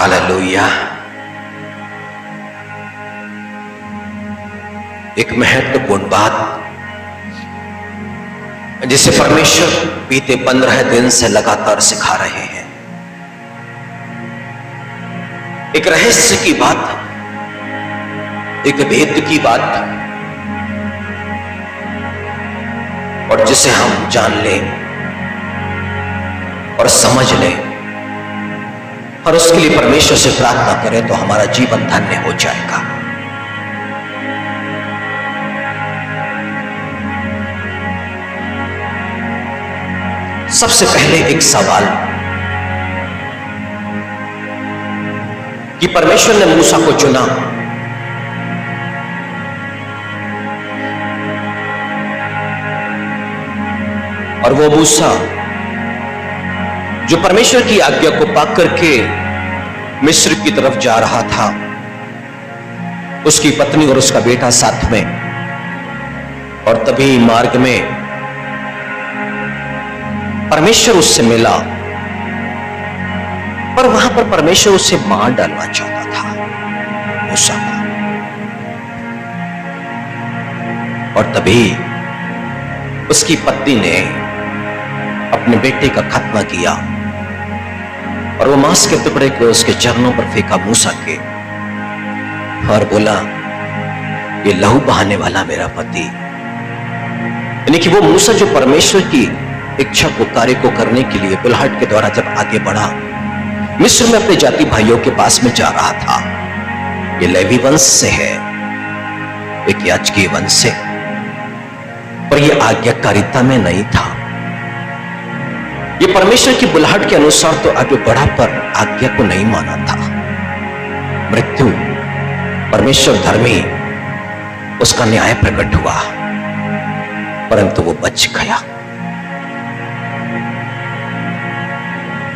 Hallelujah. एक महत्वपूर्ण बात जिसे परमेश्वर बीते 15 दिन से लगातार सिखा रहे हैं, एक रहस्य की बात, एक भेद की बात, और जिसे हम जान लें और समझ लें और उसके लिए परमेश्वर से प्रार्थना करें तो हमारा जीवन धन्य हो जाएगा। सबसे पहले एक सवाल कि परमेश्वर ने मूसा को चुना, और वो मूसा जो परमेश्वर की आज्ञा को पाकर के मिस्र की तरफ जा रहा था, उसकी पत्नी और उसका बेटा साथ में, और तभी मार्ग में परमेश्वर उससे मिला, पर वहां पर परमेश्वर उसे मार डालना चाहता था मूसा को। और तभी उसकी पत्नी ने अपने बेटे का खतना किया और वो मांस के टुकड़े को उसके चरणों पर फेंका मूसा के, और बोला, ये लहू बहाने वाला मेरा पति। यानी कि वो मूसा जो परमेश्वर की इच्छा को, कार्य को करने के लिए बुलहट के द्वारा जब आगे बढ़ा, मिस्र में अपने जाति भाइयों के पास में जा रहा था। ये लेवी वंश से है, एक याजकीय वंश से, पर ये आज्ञाकारिता में नहीं था। ये परमेश्वर की बुलहट के अनुसार तो आगे बढ़ा, पर आज्ञा को नहीं माना था। मृत्यु, परमेश्वर धर्मी, उसका न्याय प्रकट हुआ, परंतु वो बच गया।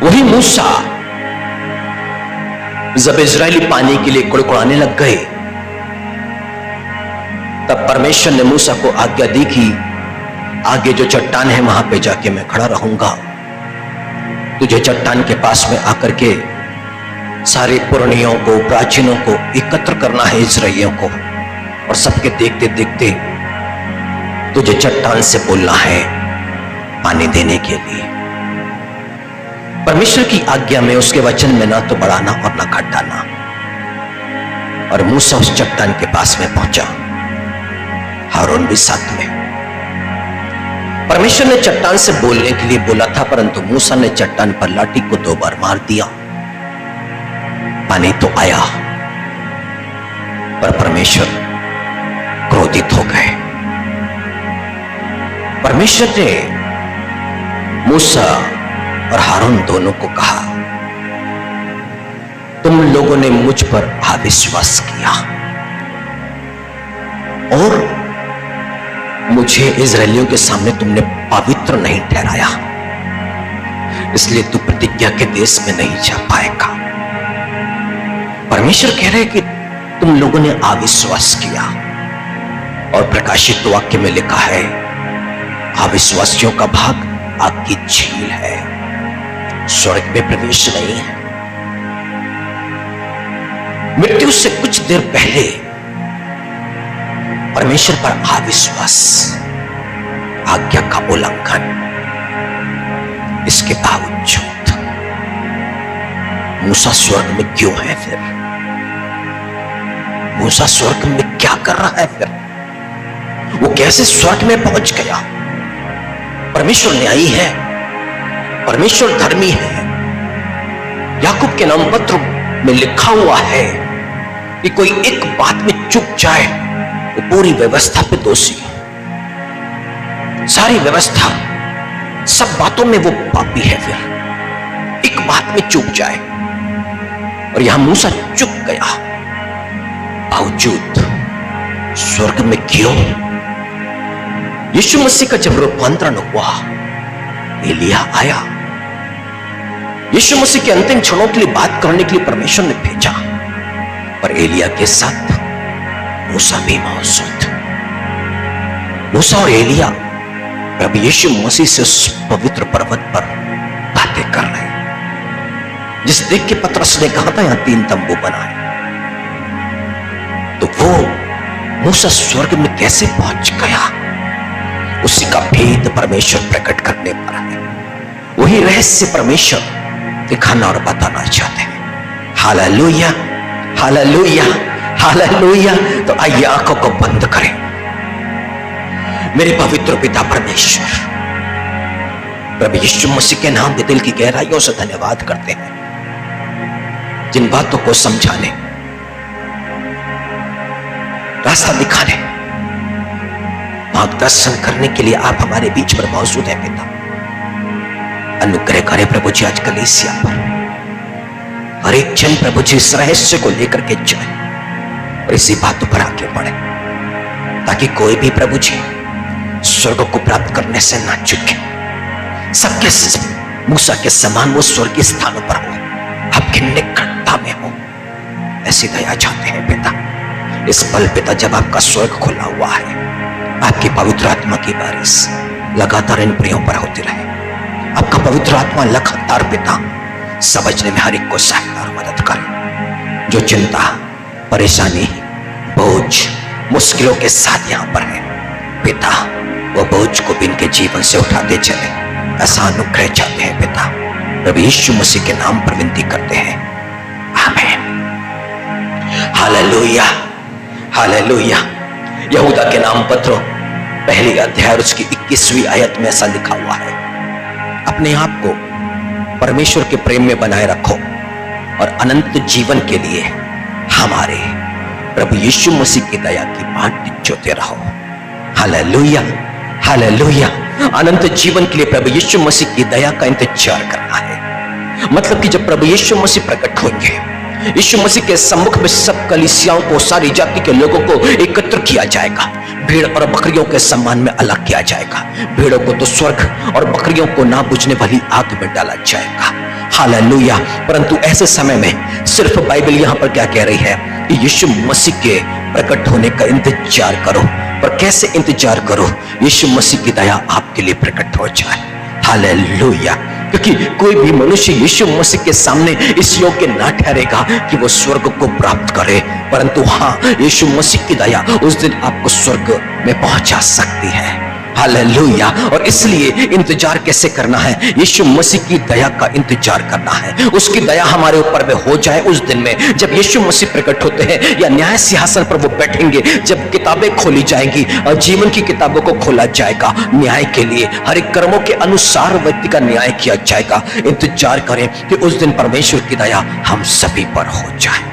वही मूसा जब इजरायली पानी के लिए कुड़कुड़ाने लग गए, तब परमेश्वर ने मूसा को आज्ञा दी कि आगे जो चट्टान है वहां पे जाके मैं खड़ा रहूंगा, तुझे चट्टान के पास में आकर के सारे पुरानियों को, प्राचीनों को एकत्र करना है, इजराइलियों को, और सबके देखते देखते तुझे चट्टान से बोलना है पानी देने के लिए। परमेश्वर की आज्ञा में, उसके वचन में ना तो बढ़ाना और ना घटाना। और मूसा उस चट्टान के पास में पहुंचा, हारून भी साथ में। परमेश्वर ने चट्टान से बोलने के लिए बोला था, परंतु मूसा ने चट्टान पर लाठी को 2 बार मार दिया। पानी तो आया, पर परमेश्वर क्रोधित हो गए। परमेश्वर ने मूसा और हारून दोनों को कहा, तुम लोगों ने मुझ पर अविश्वास किया और मुझे इजरायलियों के सामने तुमने पवित्र नहीं ठहराया, इसलिए तू प्रतिज्ञा के देश में नहीं जा पाएगा। परमेश्वर कह रहे कि तुम लोगों ने अविश्वास किया, और प्रकाशित वाक्य में लिखा है, अविश्वासियों का भाग आग की झील है, स्वर्ग में प्रवेश नहीं है। मृत्यु से कुछ देर पहले परमेश्वर पर अविश्वास, आज्ञा का उल्लंघन, इसके बावजूद मूसा स्वर्ग में क्यों है? फिर मूसा स्वर्ग में क्या कर रहा है? फिर वो कैसे स्वर्ग में पहुंच गया? परमेश्वर न्यायी है, परमेश्वर धर्मी है। याकूब के नाम पत्र में लिखा हुआ है कि कोई एक बात में चूक जाए, वो पूरी व्यवस्था पे दोषी। सारी व्यवस्था, सब बातों में वो पापी है। फिर एक बात में चूक जाए, और यहां मूसा चूक गया, बावजूद स्वर्ग में क्यों? यीशु मसीह का जब रूपांतरण हुआ, एलिया आया। यीशु मसीह के अंतिम क्षणों के लिए बात करने के लिए परमेश्वर ने भेजा, पर एलिया के साथ मूसा भी मौजूद। मूसा और एलिया प्रभु यीशु मसीह से उस पवित्र पर्वत पर बातें कर रहे हैं। जिस देख के पतरस ने कहा था यहां 3 तंबू बनाए, तो वो मूसा स्वर्ग में कैसे पहुंच गया, उसी का भेद परमेश्वर प्रकट करने पर है। वही रहस्य परमेश्वर दिखाना और बताना चाहते हैं। Hallelujah, hallelujah, hallelujah. तो आइए आंखों को बंद करें। मेरे पवित्र पिता परमेश्वर, प्रभु यीशु मसीह के नाम में दिल की गहराइयों से धन्यवाद करते हैं, जिन बातों को समझाने, रास्ता दिखाने, मार्गदर्शन करने के लिए आप हमारे बीच पर मौजूद हैं पिता। अनुग्रह करें प्रभु जी आज कलीसिया पर, हर एक जन प्रभु जी इस रहस्य को लेकर के जाए और इसी बातों पर आगे बढ़े, ताकि कोई भी प्रभु जी स्वर्ग को प्राप्त करने से ना चूके। सबके मूसा के समान वो स्वर्गीय स्थानों पर हो, आपकी निकटता में हो, ऐसी दया चाहते हैं पिता। इस पल पिता जब आपका स्वर्ग खुला हुआ है, आपकी पवित्र आत्मा की बारिश लगातार इन प्रियों पर होती रहे। आपका पवित्र आत्मा लगातार पिता समझने में हर एक को सहायता और मदद करे। जो चिंता, परेशानी, बोझ, मुश्किलों के साथ यहां पर है पिता, वो बोझ को भी इनके जीवन से उठाते चले, ऐसा अनुग्रह चाहते हैं पिता। प्रभु यीशु मसीह के नाम पर विनती करते हैं, आमीन। Hallelujah, hallelujah. यहूदा के नाम पत्रों पहली अध्याय उसकी 21वीं आयत में ऐसा लिखा हुआ है, अपने आप को परमेश्वर के प्रेम में बनाए रखो और अनंत जीवन के लिए हमारे प्रभु यीशु मसीह की दया की बाट जोते रहो। Hallelujah, hallelujah. अनंत जीवन के लिए प्रभु यीशु मसीह की दया का इंतजार करना है। मतलब कि जब प्रभु यीशु मसीह प्रकट होंगे, यीशु मसीह के सम्मुख में सब कलीसियाओं को, सारी जाति के लोगों को एकत्र किया जाएगा, भेड़ और बकरियों के सम्मान में अलग किया जाएगा। भेड़ों को तो स्वर्ग और बकरियों को ना बुझने वाली आग में डाला जाएगा। हालेलुया। परंतु ऐसे समय में सिर्फ बाइबल यहां पर क्या कह रही है कि यीशु मसीह के प्रकट होने का इंतजार करो। पर कैसे इंतजार करो? यीशु मसीह की दया आपके लिए प्रकट हो जाए। हालेलुया। क्योंकि कोई भी मनुष्य यीशु मसीह के सामने इस योग्य ना ठहरेगा कि वो स्वर्ग को प्राप्त करे, परंतु हाँ, यीशु मसीह की दया उस दिन आपको स्वर्ग में पहुंचा सकती है। हालेलुया। और इसलिए इंतजार कैसे करना है? यीशु मसीह की दया का इंतजार करना है। उसकी दया हमारे ऊपर में हो जाए उस दिन में जब यीशु मसीह प्रकट होते हैं, या न्याय सिंहासन पर वो बैठेंगे, जब किताबें खोली जाएंगी और जीवन की किताबों को खोला जाएगा न्याय के लिए, हर एक कर्मों के अनुसार व्यक्ति का न्याय किया जाएगा। इंतजार करें कि उस दिन परमेश्वर की दया हम सभी पर हो जाए।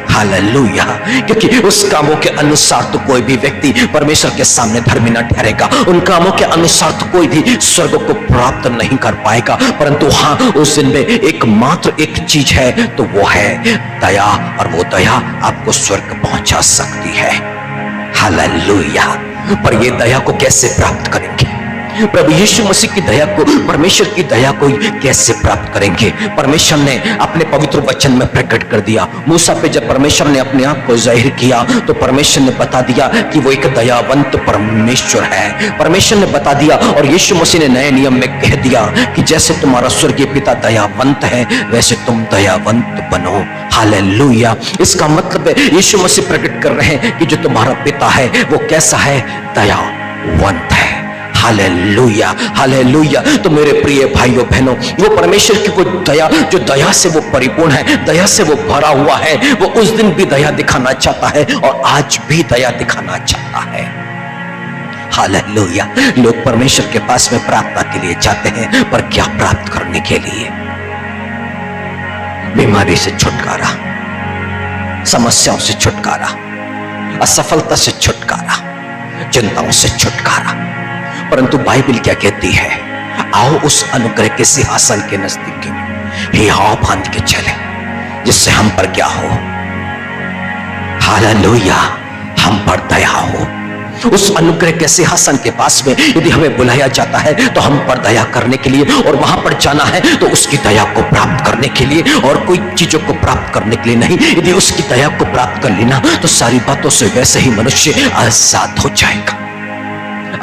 हालेलुया। क्योंकि उस कामों के अनुसार तो कोई भी व्यक्ति परमेश्वर के सामने धर्मी न ठहरेगा, उन कामों के अनुसार तो कोई भी स्वर्ग को प्राप्त नहीं कर पाएगा। परंतु हाँ, उस दिन में एकमात्र एक चीज है, तो वो है दया, और वो दया आपको स्वर्ग पहुंचा सकती है। हालेलुया। पर ये दया को कैसे प्राप्त करेंगे? प्रभु यीशु मसीह की दया को, परमेश्वर की दया को कैसे प्राप्त करेंगे? परमेश्वर ने अपने पवित्र वचन में प्रकट कर दिया। मूसा पे जब परमेश्वर ने अपने आप को जाहिर किया, तो परमेश्वर ने बता दिया कि वो एक दयावंत परमेश्वर है। परमेश्वर ने बता दिया, और यीशु मसीह ने नए नियम में कह दिया कि जैसे तुम्हारा स्वर्गीय पिता दयावंत है, वैसे तुम दयावंत बनो। हालेलुया। इसका मतलब है यीशु मसीह प्रकट कर रहे हैं कि जो तुम्हारा पिता है वो कैसा है? दयावंत है। Hallelujah, hallelujah. तो मेरे प्रिय भाइयों बहनों, वो परमेश्वर की वो दया, जो दया से वो परिपूर्ण है, दया से वो भरा हुआ है, वो उस दिन भी दया दिखाना चाहता है और आज भी दया दिखाना चाहता है। हालेलुया। लोग परमेश्वर के पास में प्रार्थना के लिए जाते हैं, पर क्या प्राप्त करने के लिए? बीमारी से छुटकारा, समस्याओं से छुटकारा, असफलता से छुटकारा, चिंताओं से छुटकारा। परंतु बाइबल क्या कहती है? आओ उस अनुग्रह के सिंहासन के नजदीक में हे आओ बांध के चले, जिससे हम पर क्या हो? हालेलुया, हम पर दया हो। उस अनुग्रह के सिंहासन के पास में यदि हमें बुलाया जाता है, तो हम पर दया करने के लिए, और वहां पर जाना है तो उसकी दया को प्राप्त करने के लिए, और कोई चीजों को प्राप्त करने के लिए नहीं। यदि उसकी दया को प्राप्त कर लेना, तो सारी बातों से वैसे ही मनुष्य आजाद हो जाएगा,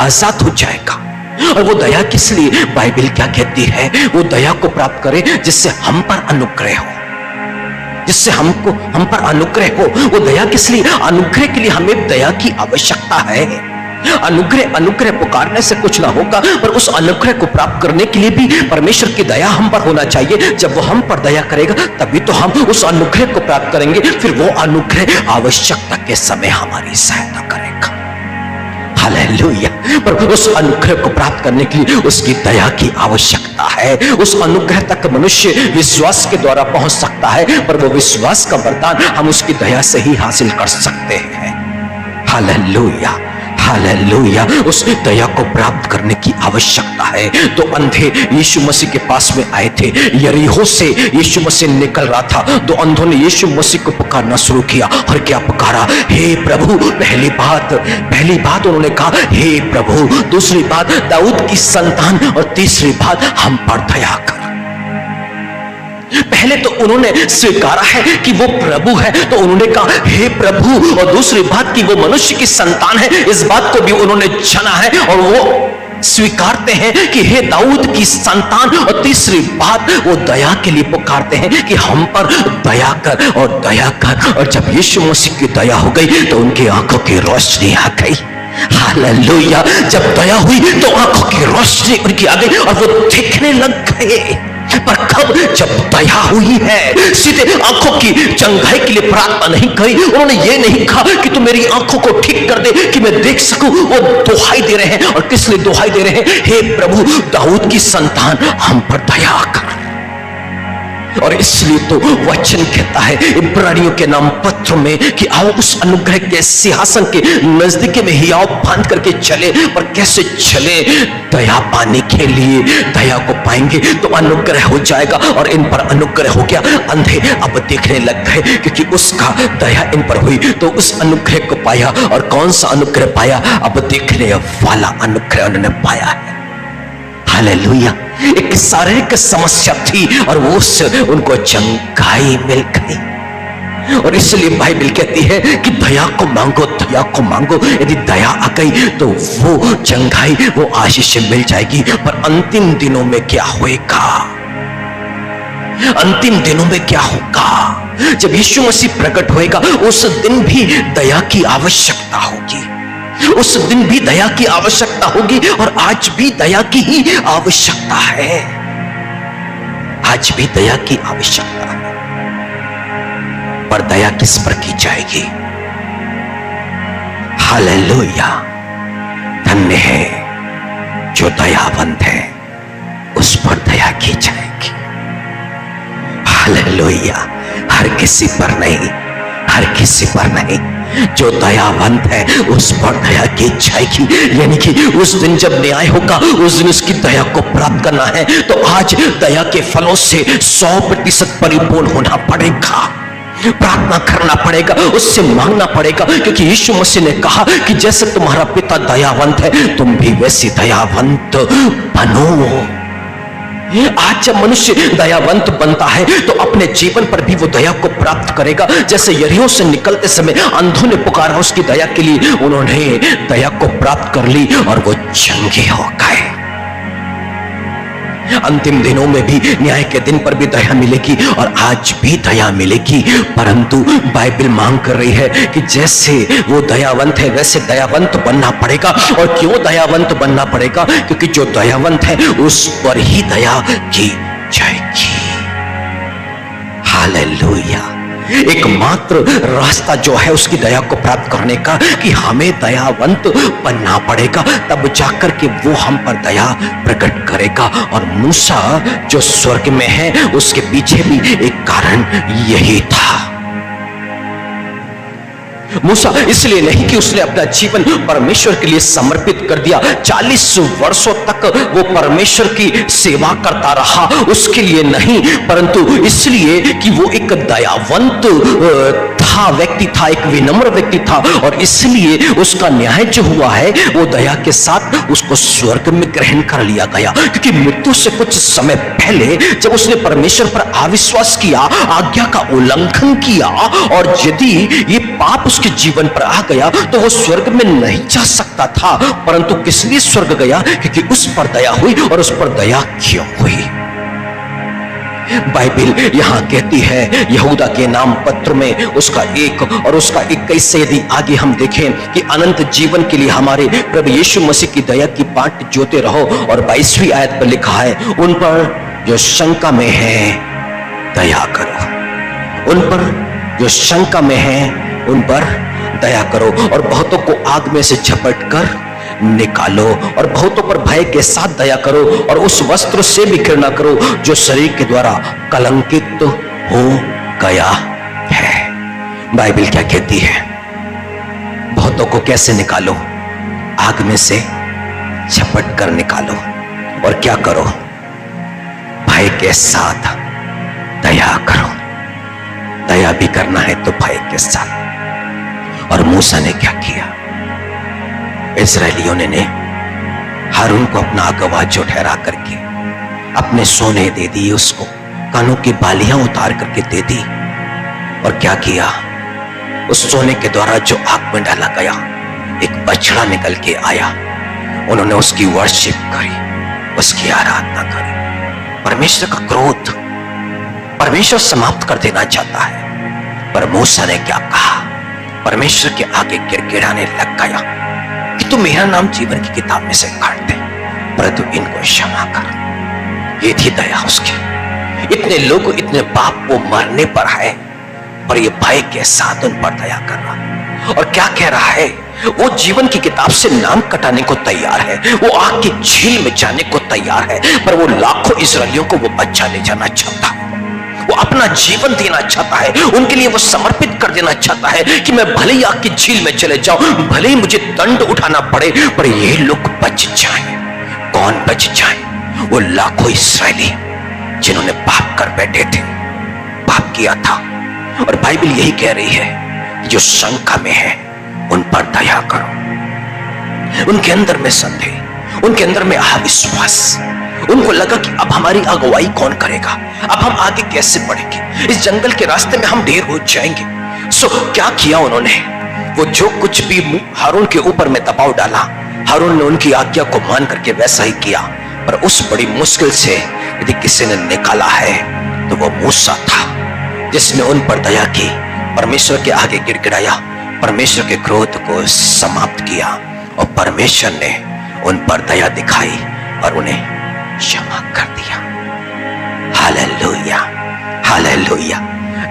आजाद हो जाएगा। और वो दया किस लिए? बाइबल क्या कहती है? वो दया को प्राप्त करे जिससे हम पर अनुग्रह हो, जिससे हम पर अनुग्रह हो। वो दया किस लिए? अनुग्रह के लिए हमें दया की आवश्यकता है। अनुग्रह पुकारने से कुछ ना होगा, पर उस अनुग्रह को प्राप्त करने के लिए भी परमेश्वर की दया हम पर होना चाहिए। जब वो हम पर दया करेगा तभी तो हम उस अनुग्रह को प्राप्त करेंगे। फिर वो अनुग्रह आवश्यकता के समय हमारी सहायता करेगा। हालेलुया। पर उस अनुग्रह को प्राप्त करने के लिए उसकी दया की आवश्यकता है। उस अनुग्रह तक मनुष्य विश्वास के द्वारा पहुंच सकता है, पर वो विश्वास का वरदान हम उसकी दया से ही हासिल कर सकते हैं। Hallelujah, hallelujah. उस दया को प्राप्त करने की आवश्यकता है। तो अंधे यीशु मसीह के पास में आए थे। यरीहो से यीशु मसीह निकल रहा था। दो अंधों ने यीशु मसीह को पुकारना शुरू किया। और क्या पुकारा? हे प्रभु। पहली बात उन्होंने कहा हे प्रभु। दूसरी बात दाऊद की संतान। और तीसरी बात हम पर दया कर। पहले तो उन्होंने स्वीकारा है कि वो प्रभु है, तो उन्होंने कहा हे प्रभु। और दूसरी बात कि वो मनुष्य की संतान है, इस बात को भी उन्होंने जाना है और वो स्वीकारते हैं कि हे दाऊद की संतान। और तीसरी बात वो दया के लिए पुकारते हैं कि हम पर दया कर और दया कर। और जब यीशु मसीह की दया हो गई तो उनकी आंखों की रोशनी आ गई। हालेलुया। जब दया हुई तो आंखों की रोशनी उनकी आ गई और वो देखने लग गए। पर कब? जब दया हुई है। सीधे आंखों की चंगाई के लिए प्रार्थना नहीं करी। उन्होंने ये नहीं कहा कि तू मेरी आंखों को ठीक कर दे कि मैं देख सकूं। वो दुहाई दे रहे हैं। और किस लिए दुहाई दे रहे हैं? हे प्रभु, दाऊद की संतान, हम पर दया कर। और इसलिए तो वचन कहता है इब्रानियों के नाम पत्र में कि आओ उस अनुग्रह के सिंहासन के नजदीक में ही आओ बांध करके चले। पर कैसे चले? दया पाने के लिए। दया को पाएंगे तो अनुग्रह हो जाएगा। और इन पर अनुग्रह हो गया। अंधे अब देखने लग गए क्योंकि उसका दया इन पर हुई तो उस अनुग्रह को पाया। और कौन सा अनुग्रह पाया? अब देखने वाला अनुग्रह उन्होंने पाया है। हालेलुया। एक शारीरिक समस्या थी और वो उनको चंगाई मिल गई। और इसलिए बाइबल कहती है कि दया को मांगो, दया को मांगो। यदि दया आ गई तो वो चंगाई, वो आशीष मिल जाएगी। पर अंतिम दिनों में क्या होगा? अंतिम दिनों में क्या होगा? जब यीशु मसीह प्रकट होएगा उस दिन भी दया की आवश्यकता होगी। उस दिन भी दया की आवश्यकता होगी। और आज भी दया की ही आवश्यकता है। आज भी दया की आवश्यकता है। पर दया किस पर की जाएगी? हालेलुया। धन्य है जो दयावंत है, उस पर दया की जाएगी। हालेलुया। हर किसी पर नहीं, हर किसी पर नहीं। जो दयावंत है उस पर दया की जाएगी। यानी कि उस दिन जब न्याय होगा उस दिन उसकी दया को प्राप्त करना है तो आज दया के फलों से 100% परिपूर्ण होना पड़ेगा। प्रार्थना करना पड़ेगा, उससे मांगना पड़ेगा। क्योंकि यीशु मसीह ने कहा कि जैसे तुम्हारा पिता दयावंत है तुम भी वैसी दयावंत बनो। आज जब मनुष्य दयावंत बनता है तो अपने जीवन पर भी वो दया को प्राप्त करेगा। जैसे यरीहो से निकलते समय अंधों ने पुकारा उसकी दया के लिए, उन्होंने दया को प्राप्त कर ली और वो चंगे हो गए। अंतिम दिनों में भी, न्याय के दिन पर भी दया मिलेगी और आज भी दया मिलेगी। परंतु बाइबल मांग कर रही है कि जैसे वो दयावंत है वैसे दयावंत बनना पड़ेगा। और क्यों दयावंत बनना पड़ेगा? क्योंकि जो दयावंत है उस पर ही दया की जाएगी। हालेलुया। एकमात्र रास्ता जो है उसकी दया को प्राप्त करने का कि हमें दयावंत बनना पड़ेगा, तब जाकर के वो हम पर दया प्रकट करेगा। और मूसा जो स्वर्ग में है उसके पीछे भी एक कारण यही था। मूसा इसलिए नहीं कि उसने अपना जीवन परमेश्वर के लिए समर्पित कर दिया, 40 वर्षों तक वो परमेश्वर की सेवा करता रहा, उसके लिए नहीं, परंतु इसलिए कि वो एक दयावंत था, व्यक्ति था, एक विनम्र व्यक्ति था, और इसलिए उसका न्याय जो हुआ है वो दया के साथ उसको स्वर्ग में ग्रहण कर लिया गया। क्योंकि मृत्यु से कुछ समय पहले जब उसने परमेश्वर पर अविश्वास किया, आज्ञा का उल्लंघन किया, और यदि ये पाप उसके जीवन पर आ गया तो वो स्वर्ग में नहीं जा सकता था। परंतु किस लिए स्वर्ग गया? क्योंकि उस पर दया हुई। और उस पर दया क्यों हुई? बाइबल यहां कहती है यहूदा के नाम पत्र में उसका 1 और उसका 21 से यदि आगे हम देखें कि अनंत जीवन के लिए हमारे प्रभु यीशु मसीह की दया की बाट जोते रहो। और 22वीं आयत पर लिखा है, उन पर जो शंका में है दया करो। उन पर जो शंका में है उन पर दया करो, और बहुतों को आग में से झपट कर निकालो, और बहुतों पर भय के साथ दया करो, और उस वस्त्र से भी घृणा करो जो शरीर के द्वारा कलंकित हो गया है। बाइबल क्या कहती है? बहुतों को कैसे निकालो? आग में से झपट कर निकालो, और क्या करो? भय के साथ दया करो। दया भी करना है तो भय के साथ। और मूसा ने क्या किया? इस्राएलियों ने हारून को अपना अगवा जो ठहरा करके अपने सोने दे दिए, उसको कानों की बालियां उतार करके दे दी। और क्या किया? उस सोने के द्वारा जो आग में डाला गया एक बछड़ा निकल के आया। उन्होंने उसकी वर्शिप करी, उसकी आराधना करी। परमेश्वर का क्रोध परमेश्वर समाप्त कर देना चाहता है, पर मूसा ने क्या कहा? परमेश्वर के आगे गिड़गिड़ाने लग गया कि तू मेरा नाम जीवन की किताब में से काट दे, परंतु इनको क्षमा कर। ये थी दया उसकी। इतने लोग, इतने पाप वो मरने पर है, पर ये भय के साथ उन पर दया कर रहा। और क्या कह रहा है? वो जीवन की किताब से नाम कटाने को तैयार है, वो आग की झील में जाने को तैयार है, पर वो लाखों इस्राएलियों को वो बच्चा ले जाना चाहता है। वो अपना जीवन देना चाहता है, उनके लिए वो समर्पित कर देना चाहता है कि मैं भले ही आग की झील में चले जाऊं, भले ही मुझे दंड उठाना पड़े, पर ये लोग बच जाएं। कौन बच जाए? वो लाखों इस्राएली जिन्होंने पाप कर बैठे थे, पाप किया था। और बाइबल यही कह रही है, जो शंका में है उन पर दया करो। उनके अंदर में संदेह, उनके अंदर में अविश्वास, उनको लगा कि अब हमारी अगुवाई कौन करेगा, अब हम आगे कैसे बढ़ेंगे, इस जंगल के रास्ते में हम ढेर हो जाएंगे। सो क्या किया उन्होंने? वो जो कुछ भी हारून के ऊपर में दबाव डाला, हारून ने उनकी आज्ञा को मान करके वैसा ही किया। पर उस बड़ी मुश्किल से यदि किसी ने निकाला है तो वो मूसा था, जिसने उन पर दया की, परमेश्वर के आगे गिड़गिड़ाया, परमेश्वर के क्रोध को समाप्त किया, और परमेश्वर ने उन पर दया दिखाई और उन्हें क्षमा कर दिया। Hallelujah, hallelujah.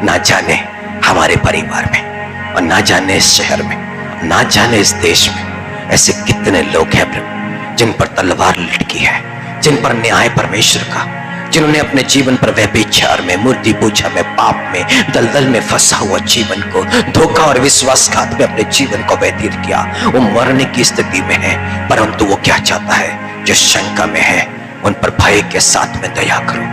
ना जाने हमारे परिवार में, और ना जाने इस शहर में, ना जाने इस देश में ऐसे कितने लोग हैं प्रभु, जिन पर तलवार लटकी है, जिन पर न्याय परमेश्वर का, जिन्होंने अपने जीवन पर व्यभिचार में, मूर्ति पूजा में, पाप में, दलदल में फंसा हुआ जीवन को, धोखा और विश्वासघात में अपने जीवन को व्यतीत किया। वो मरने की स्थिति में है, परंतु वो क्या चाहता है? जो शंका में है उन पर भय के साथ में दया करो,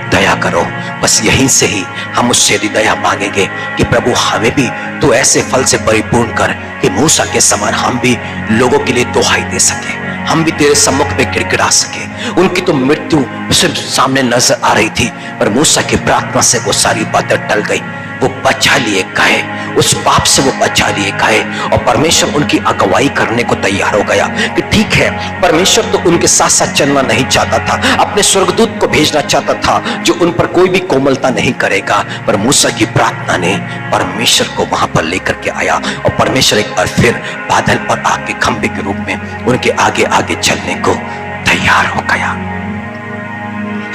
दया करो। बस यहीं से ही हम उससे यदि दया मांगेंगे कि प्रभु हमें भी तो ऐसे फल से परिपूर्ण कर कि मूसा के समान हम भी लोगों के लिए दुहाई दे सके, हम भी तेरे सम्मुख में गिड़गिड़ा सके। उनकी तो मृत्यु सिर्फ सामने नजर आ रही थी, पर मूसा की प्रार्थना से वो सारी बातें टल गई। वो बचा लिए गए, उस पाप से वो बचा लिए गए, और परमेश्वर उनकी अगुवाई करने को तैयार हो गया कि ठीक है, परमेश्वर तो उनके साथ साथ चलना नहीं चाहता था, अपने स्वर्गदूत को भेजना चाहता था जो उन पर कोई भी कोमलता नहीं करेगा। पर मूसा की प्रार्थना ने परमेश्वर को वहां पर लेकर के आया, और परमेश्वर एक बार फिर बादल और आग के खंभे के रूप में उनके आगे आगे चलने को तैयार हो गया।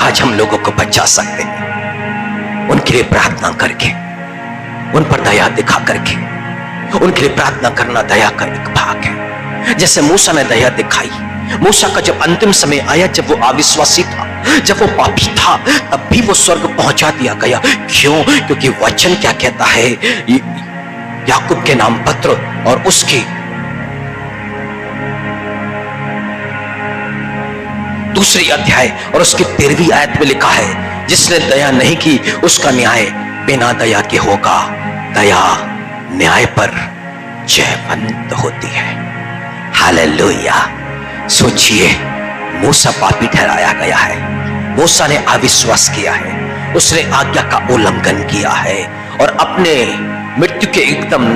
आज हम लोगों को बचा सकते हैं उनके लिए प्रार्थना करके, उन पर दया दिखा करके। उनके लिए प्रार्थना करना दया का एक भाग है। जैसे मूसा ने दया दिखाई, मूसा का जब अंतिम समय आया, जब वो अविश्वासी था, जब वो पापी था, तब भी वो स्वर्ग पहुंचा दिया गया। क्यों? क्योंकि वचन क्या कहता है? याकूब के नाम पत्र और उसकी दूसरी अध्याय और उसकी 13वीं आयत में लिखा है, जिसने दया नहीं की उसका न्याय बिना दया के होगा। दया न्याय पर जयवंत होती है। हालेलुया। सोचिए, मूसा पापी ठहराया गया है, मूसा ने अविश्वास किया है, उसने आज्ञा का उल्लंघन किया है और अपने मृत्यु के एकदम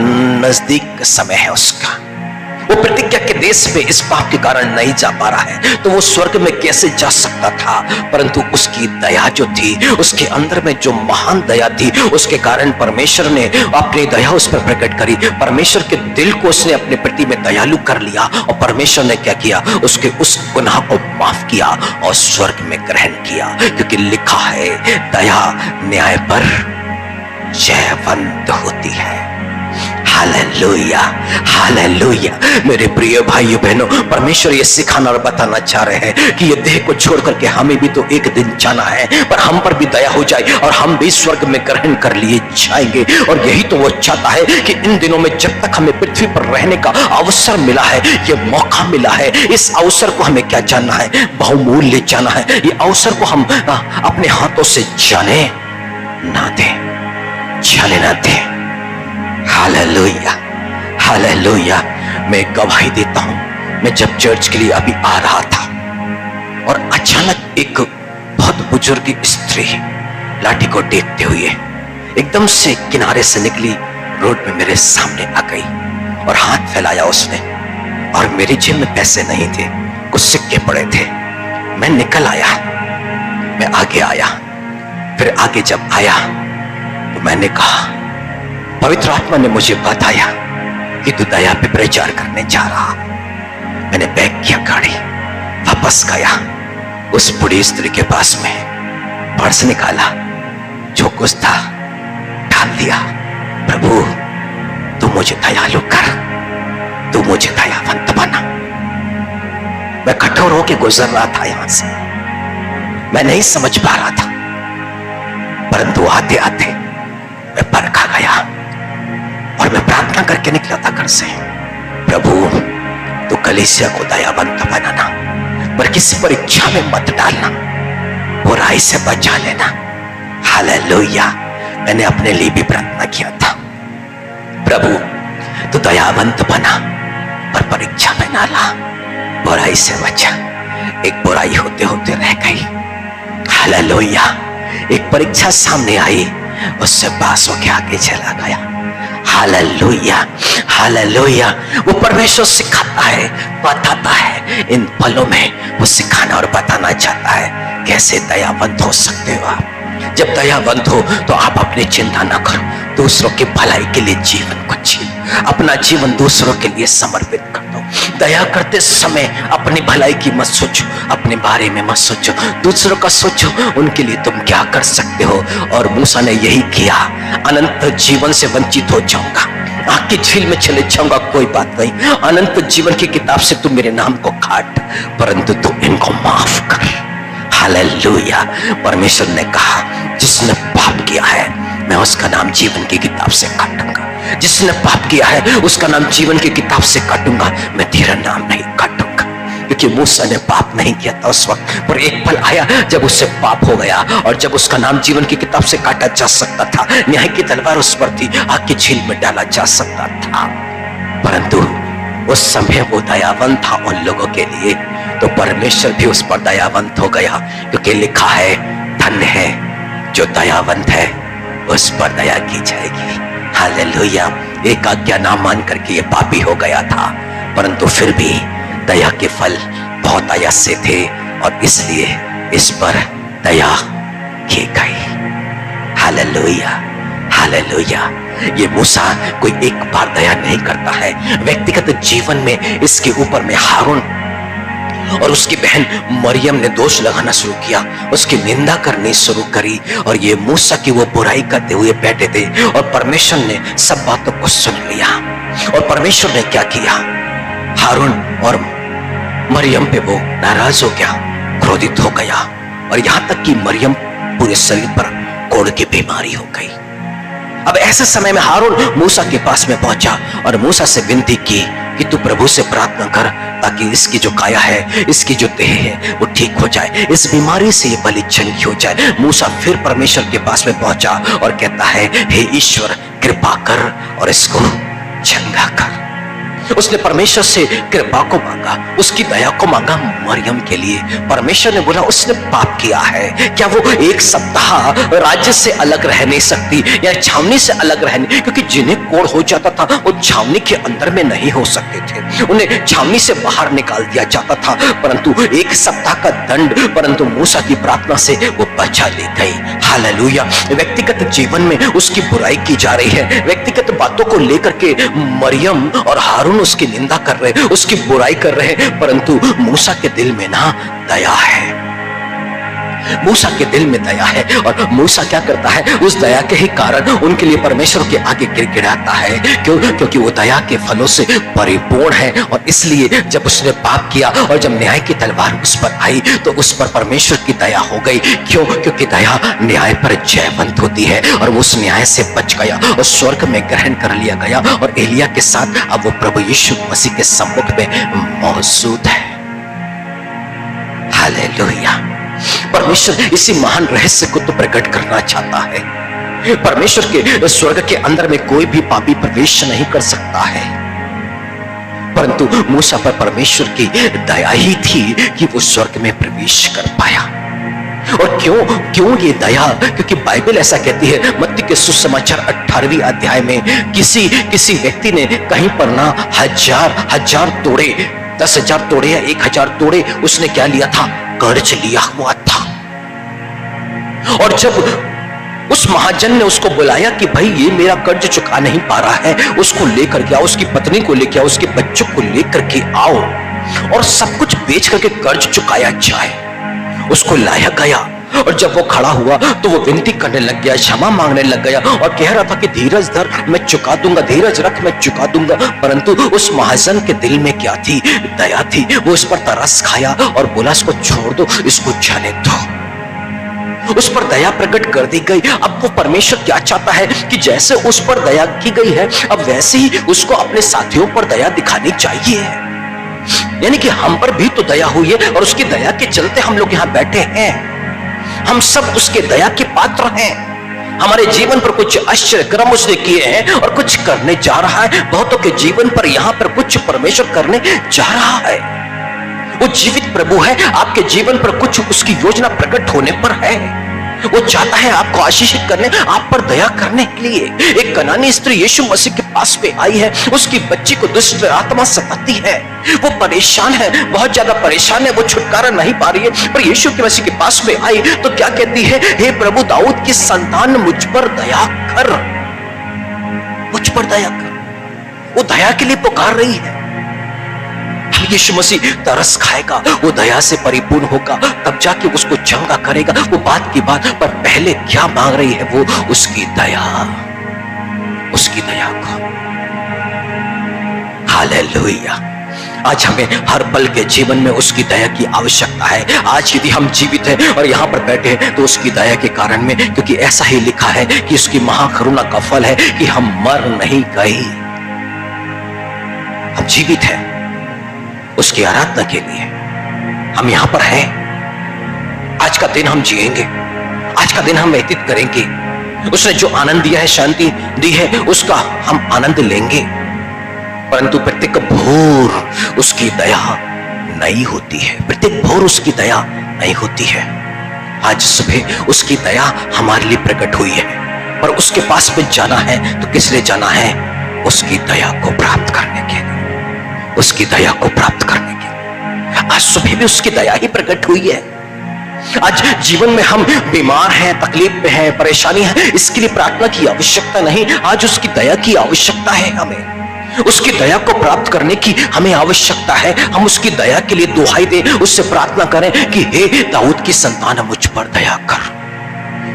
नजदीक समय है उसका। वो प्रतिज्ञा के देश में इस पाप के कारण नहीं जा पा रहा है, तो वो स्वर्ग में कैसे जा सकता था? परंतु उसकी दया जो थी, उसके अंदर में जो महान दया थी, उसके कारण परमेश्वर ने अपनी दया उस पर प्रकट करी। परमेश्वर के दिल को उसने अपने प्रति में दयालु कर लिया और परमेश्वर ने क्या किया? उसके उस गुनाह को माफ किया और स्वर्ग में ग्रहण किया, क्योंकि लिखा है दया न्याय पर जयवंत होती है। Hallelujah, hallelujah. मेरे प्रिय भाइयों बहनों, परमेश्वर ये सिखाना और बताना चाह रहे हैं कि ये देह को छोड़ करके हमें भी तो एक दिन जाना है, पर हम पर भी दया हो जाए और हम भी स्वर्ग में ग्रहण कर लिए जाएंगे। और यही तो वो चाहता है कि इन दिनों में जब तक हमें पृथ्वी पर रहने का अवसर मिला है, ये मौका मिला है, इस अवसर को हमें क्या जानना है? बहुमूल्य जाना है। ये अवसर को हम अपने हाथों से जाने ना दें, जाने ना दें। Hallelujah, hallelujah. मैं गवाही देता हूं, मैं जब चर्च के लिए अभी आ रहा था और अचानक एक बहुत बुजुर्ग स्त्री लाठी को देखते हुए एकदम से किनारे से निकली, रोड में मेरे सामने आ गई और हाथ फैलाया उसने। और मेरी जेब में पैसे नहीं थे, कुछ सिक्के पड़े थे। मैं निकल आया, मैं आगे आया। फिर आगे जब आया तो मैंने कहा, पवित्र आत्मा ने मुझे बताया कि तू दया पे प्रचार करने जा रहा। मैंने बैग किया, गाड़ी वापस गया, उस बूढ़ी स्त्री के पास में पर्स निकाला, जो कुछ था डाल दिया। प्रभु तू मुझे दयालु कर, तू मुझे दयावंत बना। मैं कठोर होकर गुजर रहा था यहां से, मैं नहीं समझ पा रहा था, परंतु आते आते मैं परखा गया और मैं प्रार्थना करके निकला था घर से, प्रभु तू कलीसिया को दयावंत बनाना, पर किसी परीक्षा में मत डालना, बुराई से बचा लेना। हालेलुया। मैंने अपने लिए भी प्रार्थना किया था, प्रभु तू दयावंत बना, पर परीक्षा में ना ला, बुराई से बचा। एक बुराई होते होते रह गई। हालेलुया। एक परीक्षा सामने आई, उससे पास होके आगे चला गया। Hallelujah, hallelujah. वो परमेश्वर सिखाता है, बताता है। इन पलों में वो सिखाना और बताना चाहता है कैसे दयावंत हो सकते हो आप। जब दयावंत हो तो आप अपनी चिंता ना करो, दूसरों की भलाई के लिए जीवन को जियो, अपना जीवन दूसरों के लिए समर्पित कर दो। दया करते समय अपनी भलाई की मत सोचो, अपने बारे में मत सोचो, दूसरों का सोचो, उनके लिए तुम क्या कर सकते हो। और मूसा ने यही किया। अनंत जीवन से वंचित हो जाऊंगा, आग की झील में चले जाऊंगा, कोई बात नहीं, अनंत जीवन की किताब से तू मेरे नाम को काट, परंतु तू इनको माफ कर। हालेलुया। परमेश्वर ने कहा, जिसने पाप किया है मैं उसका नाम जीवन की किताब से काटूंगा, जिसने पाप किया है उसका नाम जीवन की किताब से काटूंगा, मैं तेरा नाम नहीं काटूंगा। क्योंकि मूसा ने पाप नहीं किया था उस वक्त, पर एक पल आया जब उससे पाप हो गया और जब उसका नाम जीवन की किताब से काटा जा सकता था, न्याय की तलवार उस पर थी, आग की झील में डाला जा सकता था, परंतु उस समय वो दयावंत था उन लोगों के लिए, तो परमेश्वर भी उस पर दयावंत हो गया। क्योंकि लिखा है, धन्य है जो दयावंत है, उस पर दया की जाएगी। हालेलुया। एक आज्ञा ना मान करके ये पापी हो गया था, परंतु फिर भी दया के फल बहुत अयस्से थे और इसलिए इस पर दया की गई। Hallelujah, hallelujah. ये मूसा कोई एक बार दया नहीं करता है, व्यक्तिगत जीवन में इसके ऊपर में हारून और उसकी बहन मरियम ने दोष लगाना शुरू किया, उसकी निंदा करनी शुरू करी और ये मूसा की वो बुराई करते हुए बैठे थे और परमेश्वर ने सब बातों को सुन लिया। और परमेश्वर ने क्या किया, हारून और मरियम पे वो नाराज हो गया, क्रोधित हो गया और यहां तक कि मरियम पूरे शरीर पर कोढ़ की बीमारी हो गई। अब ऐसे समय में हारून मूसा के पास में पहुंचा और मूसा से विनती की कि तू प्रभु से प्रार्थना कर ताकि इसकी जो काया है, इसकी जो देह है वो ठीक हो जाए, इस बीमारी से ये बलि चंगी हो जाए। मूसा फिर परमेश्वर के पास में पहुंचा और कहता है, हे ईश्वर कृपा कर और इसको चंगा कर। उसने परमेश्वर से कृपा को मांगा, उसकी दया को मांगा मरियम के लिए। परमेश्वर ने बोला उसने पाप किया है, क्या वो एक सप्ताह राज्य से अलग रह नहीं सकती या छावनी से अलग रहने, क्योंकि जिन्हें कोढ़ हो जाता था वो छावनी के अंदर में नहीं हो सकते थे, उन्हें छावनी से बाहर निकाल दिया जाता था। परंतु एक सप्ताह का दंड, परंतु मूसा की प्रार्थना से वो बचा ली गई। हालेलुया। व्यक्तिगत जीवन में उसकी बुराई की जा रही है, व्यक्तिगत बातों को लेकर के मरियम और हारून उसकी निंदा कर रहे, उसकी बुराई कर रहे, परंतु मूसा के दिल में ना दया है, मूसा के दिल में दया है। और मूसा क्या करता है, उस दया के ही कारण उनके लिए परमेश्वर के आगे गिड़गिड़ाता है। क्यों? क्योंकि वो दया के फलों से परिपूर्ण है। और इसलिए जब उसने पाप किया और जब न्याय की तलवार उस पर आई तो उस पर परमेश्वर की दया हो गई। क्यों? क्योंकि दया न्याय पर जयवंत होती है और वो उस न्याय से बच गया और स्वर्ग में ग्रहण कर लिया गया और एलिया के साथ अब वो प्रभु यीशु मसीह के सम्मुख में मौजूद है। हालेलुया। परमेश्वर इसी महान रहस्य को तो प्रकट करना चाहता है। परमेश्वर के स्वर्ग के अंदर में कोई भी पापी प्रवेश नहीं कर सकता है, परंतु मूसा पर परमेश्वर की दया ही थी कि वो स्वर्ग में प्रवेश कर पाया। और क्यों ये दया? क्योंकि बाइबल ऐसा कहती है, मत्ती के सुसमाचार 18वें अध्याय में किसी व्यक्ति ने कहीं पर ना हजार तोड़े, 10,000 तोड़े या 1,000 तोड़े उसने क्या लिया था? कर्ज लिया हुआ था। और जब उस महाजन ने उसको बुलाया कि भाई ये मेरा कर्ज चुका नहीं पा रहा है, उसको लेकर के आओ, उसकी पत्नी को लेकर आओ, उसके बच्चों को लेकर के आओ और सब कुछ बेच करके कर्ज चुकाया जाए। उसको लाया गया और जब वो खड़ा हुआ तो वो विनती करने लग गया, क्षमा मांगने लग गया और कह रहा था कि धीरज धर, मैं चुका दूंगा, धीरज रख, मैं चुका दूंगा। परंतु उस महाजन के दिल में क्या थी? दया थी। वो उस पर तरस खाया और बोला इसको छोड़ दो, इसको जाने दो। उस पर दया प्रकट कर दी गई। अब वो परमेश्वर क्या चाहता है कि जैसे उस पर दया की गई है, अब वैसे ही उसको अपने साथियों पर दया दिखानी चाहिए। यानी कि हम पर भी तो दया हुई है और उसकी दया के चलते हम लोग यहां बैठे हैं। हम सब उसके दया के पात्र हैं। हमारे जीवन पर कुछ आश्चर्य कर्म उसने किए हैं और कुछ करने जा रहा है। बहुतों के जीवन पर यहां पर कुछ परमेश्वर करने जा रहा है। वो जीवित प्रभु है, आपके जीवन पर कुछ उसकी योजना प्रकट होने पर है। वो चाहता है आपको आशीषित करने, आप पर दया करने के लिए। एक कनानी स्त्री यीशु मसीह के पास में आई है, उसकी बच्ची को दुष्ट आत्मा सताती है, वो परेशान है, बहुत ज्यादा परेशान है, वो छुटकारा नहीं पा रही है। पर यीशु के मसीह के पास में आई तो क्या कहती है? हे प्रभु दाऊद की संतान, मुझ पर दया कर, मुझ पर दया कर। वो दया के लिए पुकार रही है। यीशु मसीह तरस खाएगा, वो दया से परिपूर्ण होगा, तब जाके उसको चंगा करेगा। वो बात की बात, पर पहले क्या मांग रही है? वो उसकी दया, उसकी दया को। हालेलुया। आज हमें हर पल के जीवन में उसकी दया की आवश्यकता है। आज यदि हम जीवित हैं और यहां पर बैठे हैं तो उसकी दया के कारण में, क्योंकि ऐसा ही लिखा है कि उसकी महाकरुणा का फल है कि हम मर नहीं गए, हम जीवित हैं उसकी आराधना के लिए। हम यहां पर हैं। आज का दिन हम जिएंगे, आज का दिन हम व्यतीत करेंगे। उसने जो आनंद दिया है, शांति दी है, उसका हम आनंद लेंगे। परंतु प्रत्येक भोर उसकी दया नहीं होती है, प्रत्येक भोर उसकी दया नहीं होती है। आज सुबह उसकी दया हमारे लिए प्रकट हुई है, पर उसके पास में जाना है तो किस लिए जाना है? उसकी दया को प्राप्त करने के लिए, उसकी दया को प्राप्त करने के लिए। आज सुबह भी उसकी दया ही प्रकट हुई है। आज जीवन में हम बीमार हैं, तकलीफ में हैं, परेशानी है, इसके लिए प्रार्थना की आवश्यकता नहीं। आज उसकी दया की आवश्यकता है। हमें उसकी दया को प्राप्त करने की हमें आवश्यकता है। हम उसकी दया के लिए दुहाई दें, उससे प्रार्थना करें कि हे दाऊद की संतान, मुझ पर दया कर,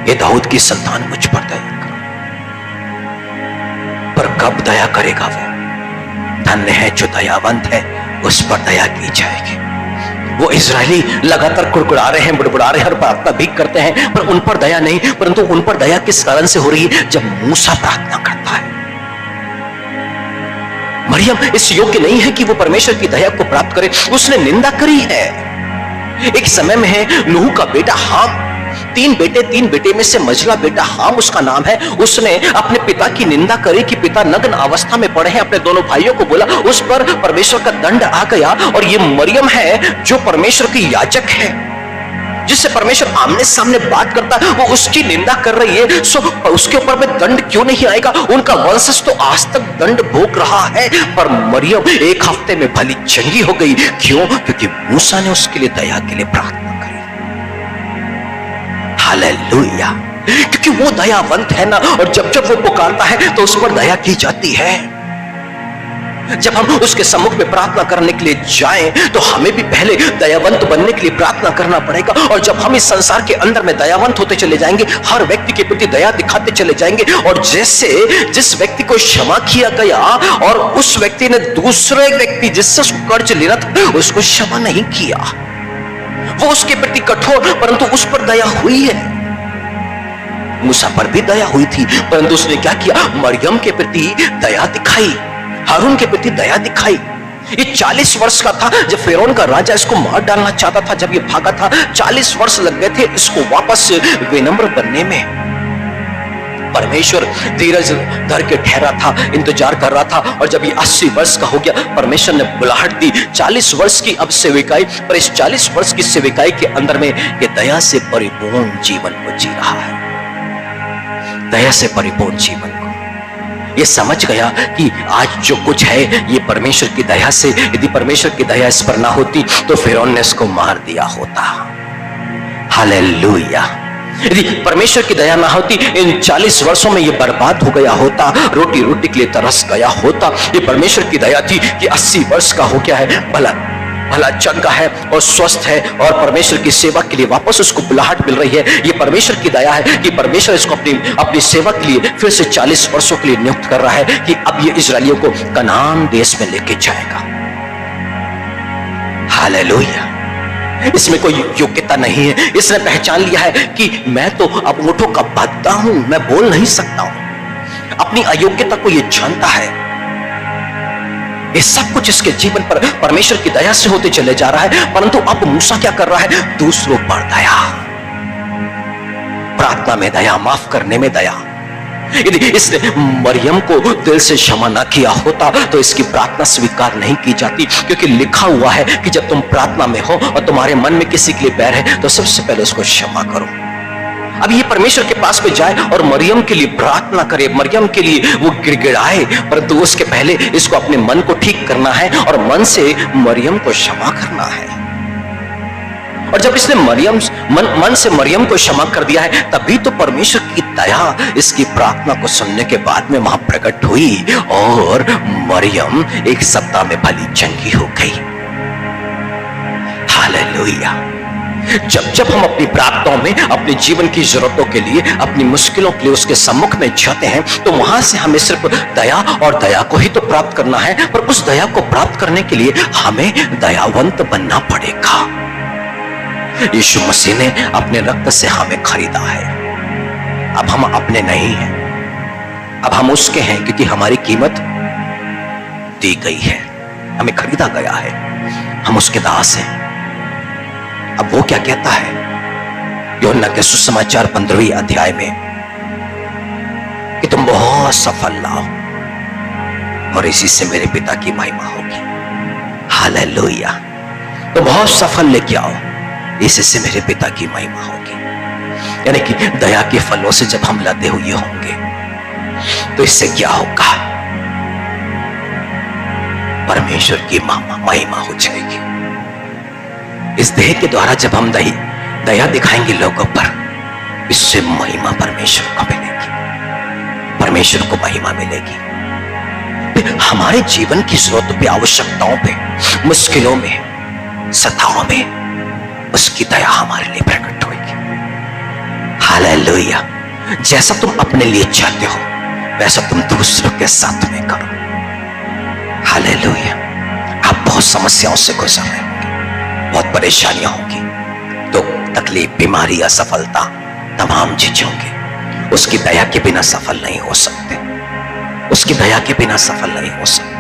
हे दाऊद की संतान, मुझ पर दया कर। पर कब दया करेगा वो? धन्य है जो दयावंत है, उस पर दया की जाएगी। वो इजरायली लगातार कुड़कुड़ा रहे हैं, बुड़बुड़ा रहे हैं और प्रार्थना भी करते हैं, पर उन पर दया नहीं। परंतु उन पर दया किस कारण से हो रही है? जब मूसा प्रार्थना करता है। मरियम इस योग्य नहीं है कि वो परमेश्वर की दया को प्राप्त करे, उसने निंदा करी है। एक समय में है, नूह का बेटा हाम तीन बेटे में से मझला बेटा हाम उसका नाम है, उसने अपने पिता की निंदा करी कि पिता नग्न अवस्था में पड़े हैं। अपने दोनों भाइयों को बोला, उस पर परमेश्वर का दंड आ गया। और ये मरियम है जो परमेश्वर की याजक है, जिससे परमेश्वर आमने सामने बात करता है, वो उसकी निंदा कर रही है। सो उसके ऊपर में दंड क्यों नहीं आएगा? उनका वंशज तो आज तक दंड भोग रहा है, पर मरियम एक हफ्ते में भली चंगी हो गई। क्यों? क्योंकि मूसा ने उसके लिए दया के लिए प्रार्थना करी। हालेलुया! क्योंकि वो दयावंत है ना, और जब जब वो पुकारता है तो उस पर दया की जाती है। जब हम उसके सम्मुख में प्रार्थना करने के लिए जाएं तो हमें भी पहले दयावंत बनने के लिए प्रार्थना करना पड़ेगा। और जब हम इस संसार के अंदर में दयावंत होते चले जाएंगे, हर व्यक्ति के प्रति दया दिखाते चले जाएंगे, और जैसे जिस व्यक्ति को क्षमा किया गया और उस व्यक्ति ने दूसरे व्यक्ति जिससे उसको कर्ज लेना था उसको क्षमा नहीं किया, वो उसके प्रति कठोर, परंतु उस पर दया हुई है। मूसा पर भी दया हुई थी, परंतु उसने क्या किया? मरियम के प्रति दया दिखाई, हारून के प्रति दया दिखाई। ये 40 वर्ष का था जब फिरौन का राजा इसको मार डालना चाहता था। जब ये भागा था 40 वर्ष लग गए थे इसको वापस विनम्र बनने में। परमेश्वर धीरज धर के ठहरा था, इंतजार कर रहा था, और जब ये 80 वर्ष का हो गया परमेश्वर ने बुलाहट दी। 40 वर्ष की अब सेविकाई, पर इस 40 वर्ष की सेविकाई के अंदर में ये दया से परिपूर्ण जीवन को जी रहा है। दया से परिपूर्ण जीवन को ये समझ गया कि आज जो कुछ है ये परमेश्वर की दया से। यदि परमेश्वर की दया इस पर ना होती तो फिरौन ने इसको मार दिया होता। हालेलुया! यदि परमेश्वर की दया ना होती इन 40 वर्षों में ये बर्बाद हो गया होता, रोटी रोटी के लिए तरस गया होता। ये परमेश्वर की दया थी कि 80 वर्ष का हो गया है, भला भला चंगा है और स्वस्थ है, और परमेश्वर की सेवा के लिए वापस उसको बुलाहट मिल रही है। ये परमेश्वर की दया है कि परमेश्वर इसको अपनी सेवा के लिए फिर से 40 वर्षों के लिए नियुक्त कर रहा है कि अब ये इजरायलियों को कनान देश में लेके जाएगा। हालेलुया! इसमें कोई योग्यता नहीं है। इसने पहचान लिया है कि मैं तो अब ऊँटों का बद्दा हूं, मैं बोल नहीं सकता हूं। अपनी अयोग्यता को ये जानता है। ये सब कुछ इसके जीवन पर परमेश्वर की दया से होते चले जा रहा है। परंतु अब मूसा क्या कर रहा है? दूसरों पर दया, प्रार्थना में दया, माफ करने में दया। यदि इसने मरियम को दिल से क्षमा ना किया होता तो इसकी प्रार्थना स्वीकार नहीं की जाती, क्योंकि लिखा हुआ है कि जब तुम प्रार्थना में हो और तुम्हारे मन में किसी के लिए बैर है तो सबसे पहले उसको क्षमा करो। अब ये परमेश्वर के पास में जाए और मरियम के लिए प्रार्थना करे, मरियम के लिए वो गिड़गिड़ाए, परंतु उसके पहले इसको अपने मन को ठीक करना है और मन से मरियम को क्षमा करना है। और जब इसने मन से मरियम को क्षमा कर दिया है, तभी तो परमेश्वर की दया इसकी प्रार्थना को सुनने के बाद में वहां प्रकट हुई और मरियम एक सप्ताह में भली चंगी हो गई। हालेलुया! जब जब हम अपनी प्रार्थनाओं में अपने जीवन की जरूरतों के लिए, अपनी मुश्किलों के लिए उसके सम्मुख में जाते हैं, तो वहां से हमें सिर्फ दया और दया को ही तो प्राप्त करना है, पर उस दया को प्राप्त करने के लिए हमें दयावंत बनना पड़ेगा। यीशु मसीह ने अपने रक्त से हमें खरीदा है। अब हम अपने नहीं हैं, अब हम उसके हैं, क्योंकि हमारी कीमत दी गई है, हमें खरीदा गया है, हम उसके दास हैं। अब वो क्या कहता है यूहन्ना के सुसमाचार 15वें अध्याय में कि तुम बहुत सफल लाओ और इसी से मेरे पिता की महिमा होगी। हालेलुया! तो बहुत सफल लेके आओ, इसी से मेरे पिता की महिमा होगी। यानी कि दया के फलों से जब हम लदे हुए होंगे तो इससे क्या होगा? परमेश्वर की महिमा हो जाएगी। इस देह के द्वारा जब हम दया दिखाएंगे लोगों पर, इससे महिमा परमेश्वर को मिलेगी, परमेश्वर को महिमा मिलेगी। हमारे जीवन की जरूरतों पे, आवश्यकताओं पे, मुश्किलों में, सताओं में उसकी दया हमारे लिए प्रकट होगी। हालेलुया! जैसा तुम अपने लिए चाहते हो वैसा तुम दूसरों के साथ में करो। हालेलुया! आप बहुत समस्याओं से गुजर रहे होंगे, बहुत परेशानियां होंगी, दुख, तकलीफ, बीमारी, असफलता, तमाम चीजें होंगी। उसकी दया के बिना सफल नहीं हो सकते, उसकी दया के बिना सफल नहीं हो सकते।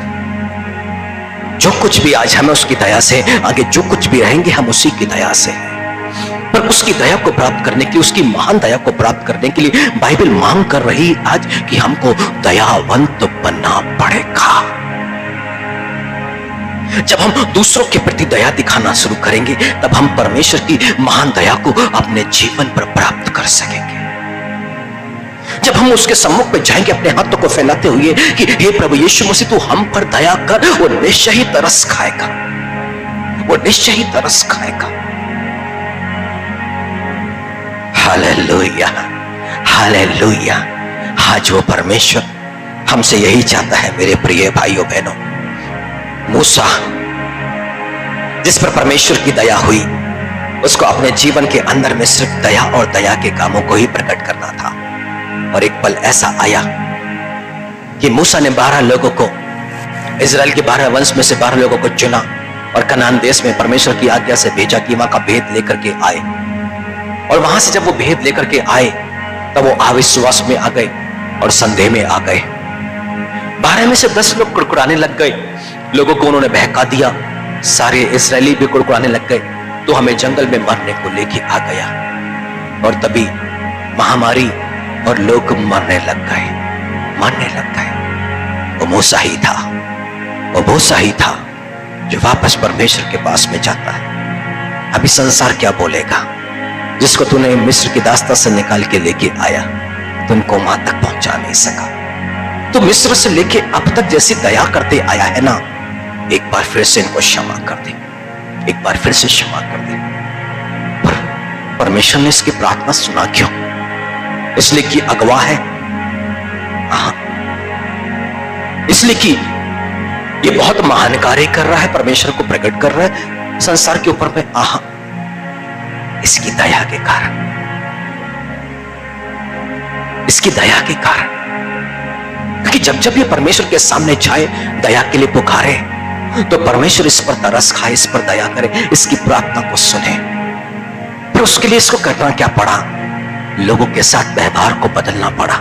जो कुछ भी आज हमें उसकी दया से, आगे जो कुछ भी रहेंगे हम उसी की दया से हैं। पर उसकी दया को प्राप्त करने के लिए, उसकी महान दया को प्राप्त करने के लिए बाइबल मांग कर रही आज कि हमको दयावंत बनना पड़ेगा। जब हम दूसरों के प्रति दया दिखाना शुरू करेंगे तब हम परमेश्वर की महान दया को अपने जीवन पर प्राप्त कर सकेंगे। जब हम उसके सम्मुख पे जाएंगे अपने हाथों को फैलाते हुए कि हे प्रभु यीशु मसीह तू हम पर दया कर, वो निश्चय ही तरस खाएगा, वो निश्चय ही तरस खाएगा। Hallelujah, hallelujah. आज वो परमेश्वर हमसे यही चाहता है मेरे प्रिय भाइयों बहनों। मूसा जिस पर परमेश्वर की दया हुई, उसको अपने जीवन के अंदर में सिर्फ दया और दया के कामों को ही प्रकट करना था। और एक पल ऐसा आया कि मूसा ने 12 लोगों को, इजराइल के 12 वंश में से 12 लोगों को चुना और कनान देश में परमेश्वर की आज्ञा से भेजा कि वहां का भेद लेकर के आए। और वहां से जब वो भेद लेकर के आए तब वो अविश्वास में आ गए और संदेह में आ गए। 12 में से 10 लोग कुड़कुड़ाने लग गए, लोगों को उन्होंने बहका दिया। सारे इस्राएली भी कुड़कुड़ाने लग गए, तो हमें जंगल में मरने को लेके आ गया। और तभी महामारी और लोग मरने लग गए, मरने लग गए। वो मूसा ही था, वो मूसा ही था जो वापस परमेश्वर के पास में जाता है। अभी संसार क्या बोलेगा? जिसको तूने मिस्र की दास्ता से निकाल के लेके आया, तुमको वहां तक पहुंचा नहीं सका। तो मिस्र से लेके अब तक जैसी दया करते आया है ना, एक बार फिर से इनको क्षमा कर दे, एक बार फिर से क्षमा कर दे। पर परमेश्वर ने इसकी प्रार्थना सुना क्यों? इसलिए कि अगवा है? हाँ, इसलिए कि ये बहुत महान कार्य कर रहा है, परमेश्वर को प्रकट कर रहा है संसार के ऊपर में। आहा, इसकी दया के कारण, इसकी दया के कारण। क्योंकि जब जब ये परमेश्वर के सामने जाए, दया के लिए पुकारे, तो परमेश्वर इस पर तरस खाए, इस पर दया करे, इसकी प्रार्थना को सुने। पर उसके लिए इसको करना क्या पड़ा? लोगों के साथ व्यवहार को बदलना पड़ा।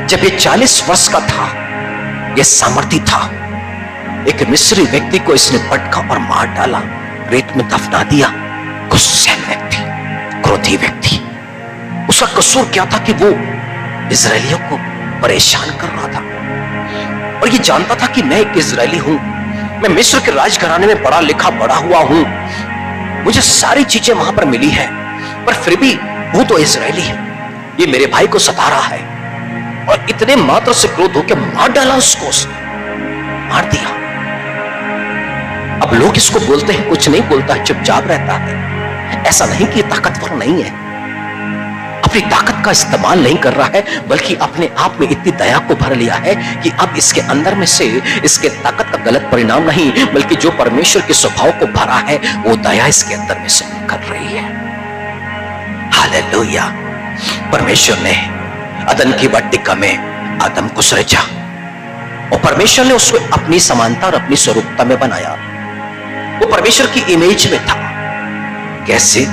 जब ये 40 वर्ष का था, ये सामर्थी था, एक मिस्री व्यक्ति को इसने पटका और मार डाला, रेत में दफना दिया। गुस्सैल व्यक्ति, क्रोधी व्यक्ति। उसका कसूर क्या था कि वो इजरायलियों को परेशान कर रहा था और ये जानता था कि मैं एक इजरायली हूं, मैं मिस्र के राजघराने में पढ़ा लिखा बड़ा हुआ हूं, मुझे सारी चीजें वहां पर मिली है, पर फिर भी वो तो इजरायली है, ये मेरे भाई को सता रहा है। और इतने मात्र से क्रोध होकर मार डाला उसको, उसने मार दिया। अब लोग इसको बोलते हैं, कुछ नहीं बोलता, चुपचाप रहता है। ऐसा नहीं कि ताकतवर नहीं है, अपनी ताकत का इस्तेमाल नहीं कर रहा है, बल्कि अपने आप में इतनी दया को भर लिया है कि अब इसके अंदर में से इसके ताकत का गलत परिणाम नहीं, बल्कि जो परमेश्वर के स्वभाव को भरा है वो दया इसके अंदर में से निकल रही है। हालेलुया। परमेश्वर ने अदन की वाटिका में आदम को सृजा और परमेश्वर ने उसको अपनी समानता और अपनी स्वरूपता में बनाया। वो परमेश्वर की इमेज में था। कैसे?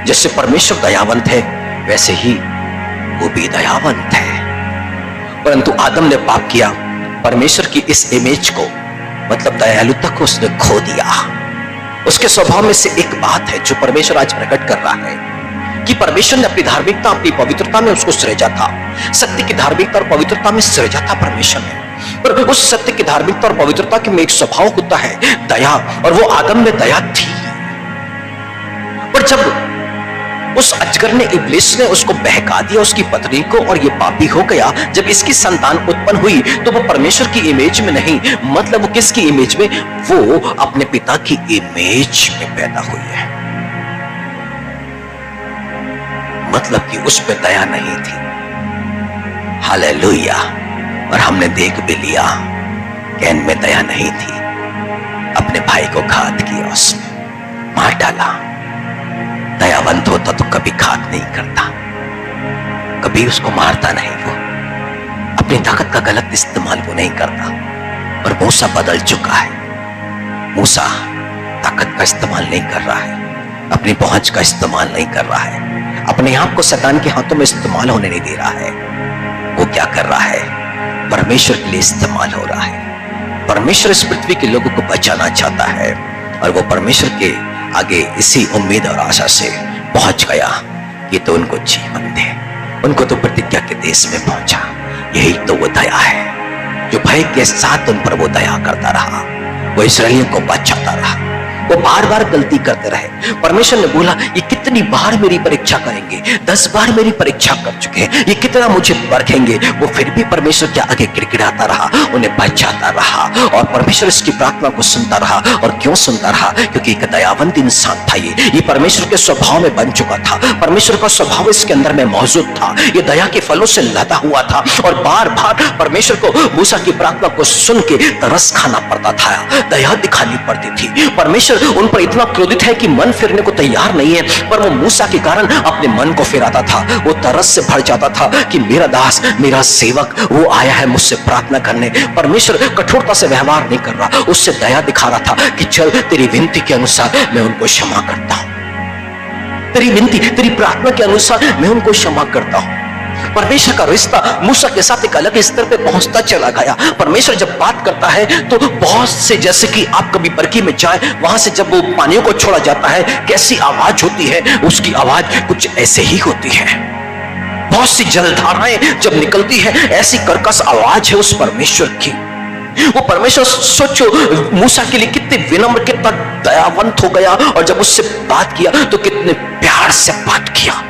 जैसे परमेश्वर दयावंत है, वैसे ही वो भी दयावंत है। परंतु आदम ने पाप किया, परमेश्वर की इस इमेज को, मतलब दयालुता को उसने खो दिया। उसके स्वभाव में से एक बात है जो परमेश्वर आज प्रकट कर रहा है कि परमेश्वर ने अपनी धार्मिकता, अपनी पवित्रता में उसको सृजा था। सत्य की धार्मिकता और पवित्रता में सृजा था परमेश्वर ने। पर उस सत्य की धार्मिकता और पवित्रता के में एक स्वभाव होता है दया, और वो आदम में दया थी। पर जब उस अजगर ने, इब्लिस ने उसको बहका दिया, उसकी पत्नी को, और ये पापी हो गया, जब इसकी संतान उत्पन्न हुई तो वो परमेश्वर की इमेज में नहीं, मतलब वो किसकी इमेज में? वो अपने पिता की इमेज में पैदा हुई है। मतलब कि उस पे दया नहीं थी। हालेलुया। और हमने देख भी लिया, कैन में दया नहीं थी, अपने भाई को घात किया, उसने मार डाला। दयावंत होता तो कभी घात नहीं करता, कभी उसको मारता नहीं, वो अपनी ताकत का गलत इस्तेमाल वो नहीं करता। और मूसा बदल चुका है। मूसा ताकत का इस्तेमाल नहीं कर रहा है, अपनी पहुंच का इस्तेमाल नहीं कर रहा है, अपने आप को शैतान के हाथों में इस्तेमाल होने नहीं दे रहा है। वो क्या कर रहा है? परमेश्वर के लिए इस्तेमाल हो रहा है। परमेश्वर इस पृथ्वी के लोगों को बचाना चाहता है और वो परमेश्वर के आगे इसी उम्मीद और आशा से पहुंच गया कि तो उनको जीवन दे, उनको तो प्रतिज्ञा के देश में पहुंचा। यही तो वो दया है जो भय के साथ उन पर वो दया करता रहा, वो इसराइलियों को बचाता रहा। वो बार बार गलती करते रहे। परमेश्वर ने बोला ये कितनी बार मेरी परीक्षा करेंगे, 10 बार मेरी परीक्षा कर चुके हैं, ये कितना मुझे परखेंगे। वो फिर भी परमेश्वर के आगे गिड़गिड़ाता रहा, उन्हें बचाता रहा, और परमेश्वर इसकी प्रार्थना को सुनता रहा। और क्यों सुनता रहा? क्योंकि एक दयावंत इंसान था। ये परमेश्वर के स्वभाव में बन चुका था, परमेश्वर का स्वभाव इसके अंदर में मौजूद था, ये दया के फलों से लदा हुआ था। और बार बार परमेश्वर को मूसा की प्रार्थना को सुन के तरस खाना पड़ता था, दया दिखानी पड़ती थी। परमेश्वर उन पर इतना क्रोधित है कि मन फिरने को तैयार नहीं है, पर वो मूसा के कारण अपने मन को फिराता था। वो तरस से भर जाता था कि मेरा दास, मेरा सेवक, वो आया है मुझसे प्रार्थना करने। परमेश्वर कठोरता से व्यवहार नहीं कर रहा, उससे दया दिखा रहा था कि चल तेरी विनती के अनुसार मैं उनको क्षमा करता हूं, तेरी विनती, तेरी प्रार्थना के अनुसार मैं उनको क्षमा करता हूं। परमेश्वर का रिश्ता मूसा के साथ एक अलग स्तर पे पहुंचता चला गया। परमेश्वर जब बात करता है तो बहुत से, जैसे कि आप कभी बरकी में जाए, वहां से जब वो पानियों को छोड़ा जाता है कैसी आवाज होती है, उसकी आवाज कुछ ऐसे ही होती है। बहुत सी जलधाराएं जब निकलती है, ऐसी कर्कश आवाज है उस परमेश्वर की। वो परमेश्वर, सोचो मूसा के लिए कितने विनम्र, कितना दयावंत हो गया, और जब उससे बात किया तो कितने प्यार से बात किया।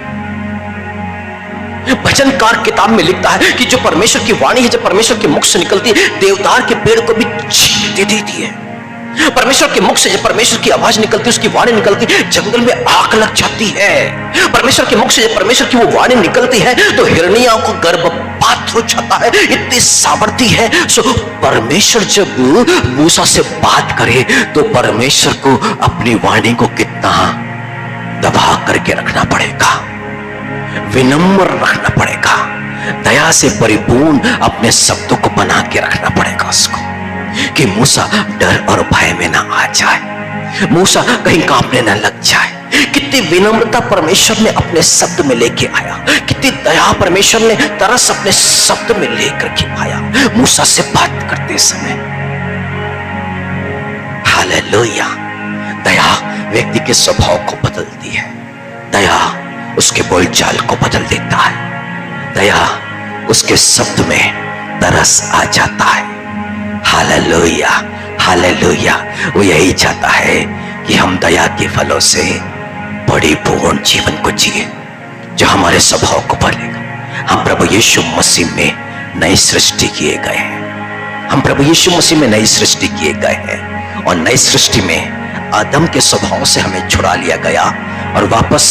भजनकार किताब में लिखता है कि जो परमेश्वर की वाणी है, जब परमेश्वर के मुख से निकलती है, देवदार के पेड़ को भी चीर दे देती है। परमेश्वर के मुख से जब परमेश्वर की आवाज निकलती है, उसकी वाणी निकलती है, जंगल में आग लग जाती है। परमेश्वर के मुख से जब परमेश्वर की वो वाणी निकलती है तो हिरनियों को गर्भपात हो जाता है, इतनी सामर्थ्य है। सो परमेश्वर जब मूसा से बात करे तो परमेश्वर को अपनी वाणी को कितना दबा करके रखना पड़ेगा, विनम्र रखना पड़ेगा, दया से परिपूर्ण अपने शब्दों को बना के रखना पड़ेगा उसको, कि मूसा डर और भय में ना आ जाए, मूसा कहीं कांपने ना लग जाए। कितनी विनम्रता परमेश्वर ने अपने शब्द में लेके आया, कितनी दया परमेश्वर ने तरस अपने शब्द में लेकर के आया मूसा से बात करते समय। हालेलुया। दया व्यक्ति के स्वभाव को बदलती है, दया उसके बोलचाल को बदल देता है, दया उसके शब्द में तरस आ जाता है। Hallelujah, hallelujah. वो यही चाहता है कि हम दया के फलों से परिपूर्ण जीवन को जिए, जो हमारे स्वभाव को बदलेगा। हम प्रभु यीशु मसीह में नई सृष्टि किए गए हैं, हम प्रभु यीशु मसीह में नई सृष्टि किए गए हैं, और नई सृष्टि में आदम के स्वभाव से हमें छुड़ा लिया गया और वापस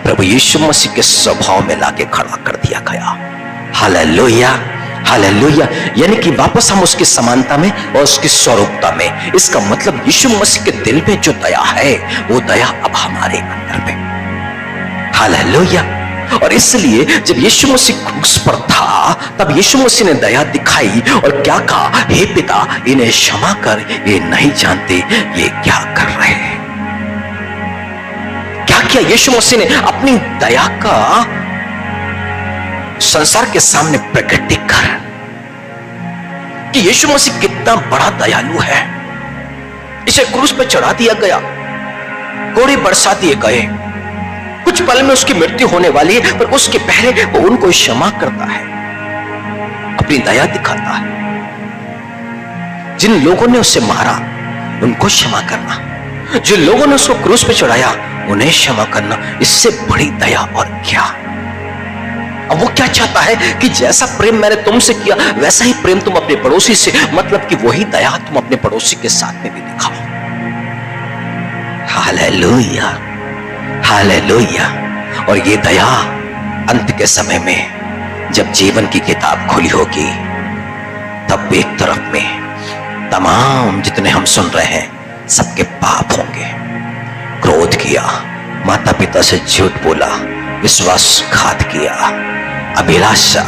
प्रभु यीशु मसीह के स्वभाव में लाके खड़ा कर दिया गया। Hallelujah, hallelujah. यानी कि वापस हम उसकी समानता में और उसकी स्वरूपता में। इसका मतलब यीशु मसीह के दिल में जो दया है, वो दया अब हमारे अंदर में। हालेलुया। और इसलिए जब यीशु मसीह क्रूस पर था, तब यीशु मसीह ने दया दिखाई और क्या कहा, हे पिता इन्हें क्षमा कर, ये नहीं जानते ये क्या कर रहे हैं। क्या यीशु मसीह ने अपनी दया का संसार के सामने प्रकटीकरण, कि यीशु मसीह कितना बड़ा दयालु है। इसे क्रूस पर चढ़ा दिया गया, कोड़े बरसा दिए गए, कुछ पल में उसकी मृत्यु होने वाली है, पर उसके पहले वो उनको क्षमा करता है, अपनी दया दिखाता है। जिन लोगों ने उसे मारा उनको क्षमा करना, जिन लोगों ने उसको क्रूस पर चढ़ाया उन्हें क्षमा करना, इससे बड़ी दया और क्या। अब वो क्या चाहता है कि जैसा प्रेम मैंने तुमसे किया वैसा ही प्रेम तुम अपने पड़ोसी से, मतलब कि वही दया तुम अपने पड़ोसी के साथ में भी दिखाओ। Hallelujah, hallelujah. और ये दया अंत के समय में जब जीवन की किताब खुली होगी, तब एक तरफ में तमाम जितने हम सुन रहे हैं सबके पाप होंगे। क्रोध किया, माता पिता से झूठ बोला, विश्वासघात किया, अभिलाषा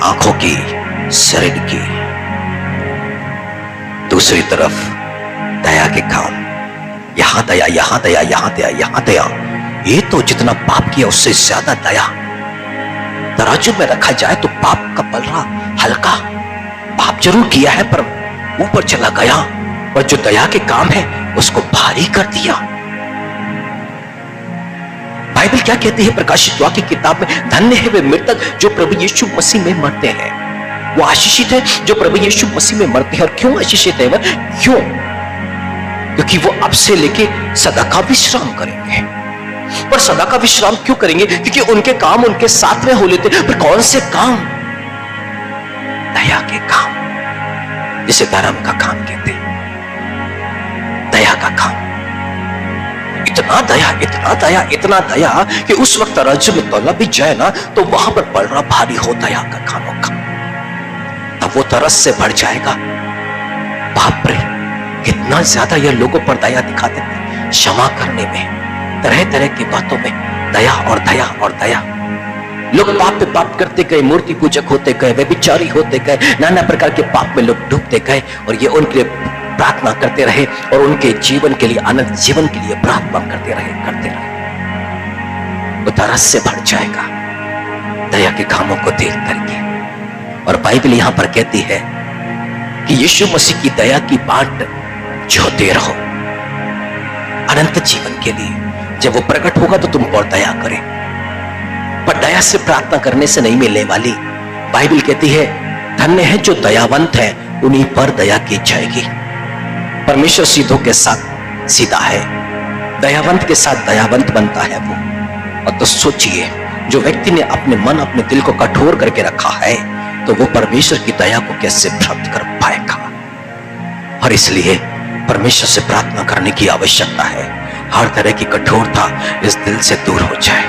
आंखों की, शरीर की। दूसरी तरफ दया के काम, यहां दया, यहां दया, यहां दया, यहां दया। ये तो जितना पाप किया उससे ज्यादा दया। तराजू में रखा जाए तो पाप का पलड़ा हल्का, पाप जरूर किया है पर ऊपर चला गया, और जो दया के काम है उसको भारी कर दिया। बाइबल क्या कहती है प्रकाशित वाक्य की किताब में? धन्य है वे मृतक जो प्रभु यीशु मसीह में मरते हैं। वो आशीषित है जो प्रभु यीशु मसीह में मरते हैं। और क्यों आशीषित है वह? क्यों? क्योंकि वो अब से लेके सदा का विश्राम करेंगे। पर सदा का विश्राम क्यों करेंगे? क्योंकि उनके काम उनके साथ में हो लेते। पर कौन से काम? दया के काम, जिसे धर्म का काम कहते हैं। दया का काम। इतना दया, इतना दया, इतना दया कि उस वक्त राज्य में तौला भी जाए ना तो वहां पर पलड़ा भारी हो दया का कामों का। तब वो तरस से भर जाएगा। बाप रे, कितना ज्यादा ये लोगों पर दया दिखाते थे, क्षमा करने में, तरह तरह की बातों में दया और दया और दया। लोग पाप पे पाप करते गए, मूर्ति पूजक होते गए, व्यभिचारी होते गए, नाना प्रकार के पाप में लोग डूबते गए। और ये उनके लिए प्रार्थना करते रहे और उनके जीवन के लिए, अनंत जीवन के लिए प्रार्थना करते रहे। वो तरस से भर जाएगा दया के कामों को देख करके। और बाइबल यहां पर कहती है कि यीशु मसीह की दया की बाट जोते रहो अनंत जीवन के लिए। जब वो प्रकट होगा तो तुम पर दया करें। पर दया से प्रार्थना करने से नहीं मिलने वाली। बाइबल कहती है धन्य है जो दयावंत है, उन्हीं पर दया की जाएगी। परमेश्वर सीधों के साथ सीधा है, दयावंत के साथ दयावंत बनता है वो। और तो सोचिए, जो व्यक्ति ने अपने मन, अपने दिल को कठोर करके रखा है, तो वो परमेश्वर की दया को कैसे प्राप्त कर पाएगा? और इसलिए परमेश्वर से प्रार्थना करने की आवश्यकता है। हर तरह की कठोरता इस दिल से दूर हो जाए,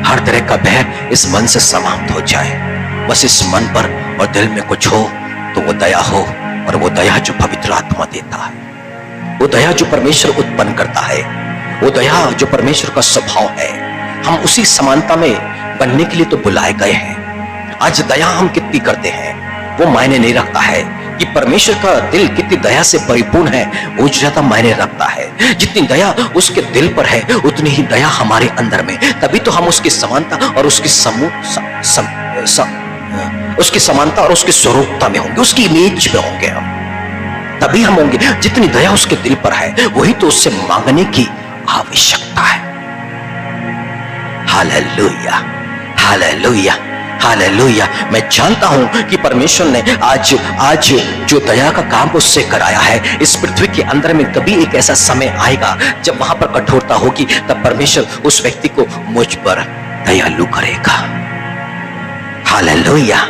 हर तरह का भय इस मन से समाप्त हो जाए। बस इस मन पर और दिल में कुछ हो तो वो दया हो। और वो दया जो पवित्र आत्मा देता है, वो दया जो परमेश्वर उत्पन्न करता है, वो दया जो परमेश्वर का स्वभाव है, हम उसी समानता में बनने के लिए तो बुलाए गए हैं। आज दया हम कितनी करते हैं वो मायने नहीं रखता है कि परमेश्वर का दिल कितनी दया से परिपूर्ण है, वो ज्यादा मायने रखता है। जितनी दया उसके दिल पर है, उतनी ही दया हमारे अंदर में। तभी तो हम उसकी समानता और उसकी समानता और उसकी स्वरूपता में होंगे, उसकी इमेज में होंगे हम। तभी हम होंगे। जितनी दया उसके दिल पर है, वही तो उससे मांगने की आवश्यकता है। Hallelujah, hallelujah, hallelujah. मैं जानता हूं कि परमेश्वर ने आज जो दया का काम उससे कराया है, इस पृथ्वी के अंदर में कभी एक ऐसा समय आएगा जब वहां पर कठोरता होगी, तब परमेश्वर उस व्यक्ति को मुझ पर दयालु करेगा। हालेलुया।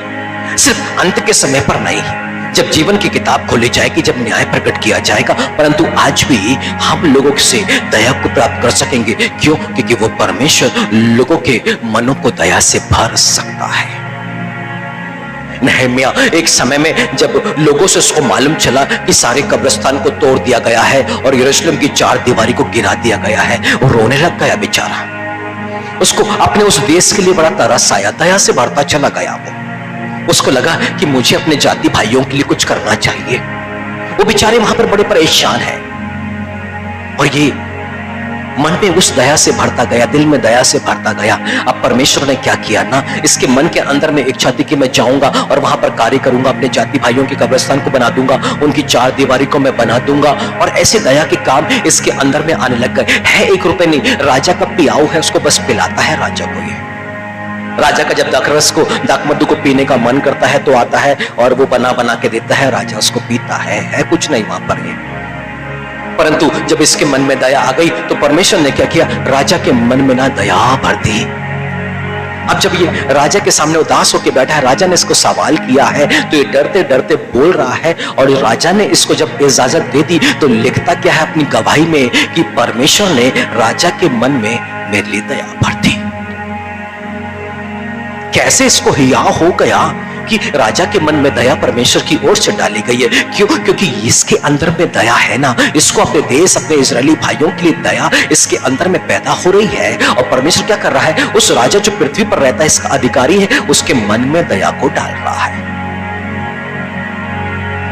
सिर्फ अंत के समय पर नहीं, जब जीवन की किताब खोली जाएगी, जब न्याय प्रकट किया जाएगा, परंतु आज भी हम लोगों से दया को प्राप्त कर सकेंगे। क्यों? क्योंकि वो परमेश्वर लोगों के मनों को दया से भर सकता है। नहम्याह एक समय में जब लोगों से उसको मालूम चला कि सारे कब्रिस्तान को तोड़ दिया गया है और यरूशलेम की चार दीवारी को गिरा दिया गया है, वो रोने लग गया बेचारा। उसको अपने उस देश के लिए बड़ा तरस आया, दया से भरता चला गया वो। उसको लगा कि मुझे अपने जाति भाइयों के लिए कुछ करना चाहिए। वो बेचारे वहां पर बड़े परेशान हैं। और ये मन में उस दया से भरता गया, दिल में दया से भरता गया। अब परमेश्वर ने क्या किया ना, इसके मन के अंदर में इच्छा थी कि मैं जाऊंगा और वहां पर कार्य करूंगा, अपने जाति भाइयों के कब्रिस्तान को बना दूंगा, उनकी चार दीवारी को मैं बना दूंगा। और ऐसे दया के काम इसके अंदर में आने लग गए। है 1 रुपए नहीं, राजा का पियाऊ है, उसको बस पिलाता है राजा को। ये राजा का जब दाकमधु को पीने का मन करता है तो आता है और वो बना बना के देता है, राजा उसको पीता है कुछ नहीं वहां पर ये। परंतु जब इसके मन में दया आ गई तो परमेश्वर ने क्या किया, राजा के मन में ना दया भर दी। अब जब ये राजा के सामने उदास होकर बैठा है, राजा ने इसको सवाल किया है तो ये डरते डरते बोल रहा है। और राजा ने इसको जब इजाजत दे दी तो लिखता क्या है अपनी गवाही में कि परमेश्वर ने राजा के मन में मेरे लिए दया भर दी। कैसे इसको हिया हो गया कि राजा के मन में दया परमेश्वर की ओर से डाली गई है। क्यों? क्योंकि इसके अंदर में दया है ना, इसको अपने देश, अपने इजरायली भाइयों के लिए दया इसके अंदर में पैदा हो रही है। और परमेश्वर क्या कर रहा है, उस राजा जो पृथ्वी पर रहता है, इसका अधिकारी है, उसके मन में दया को डाल रहा है।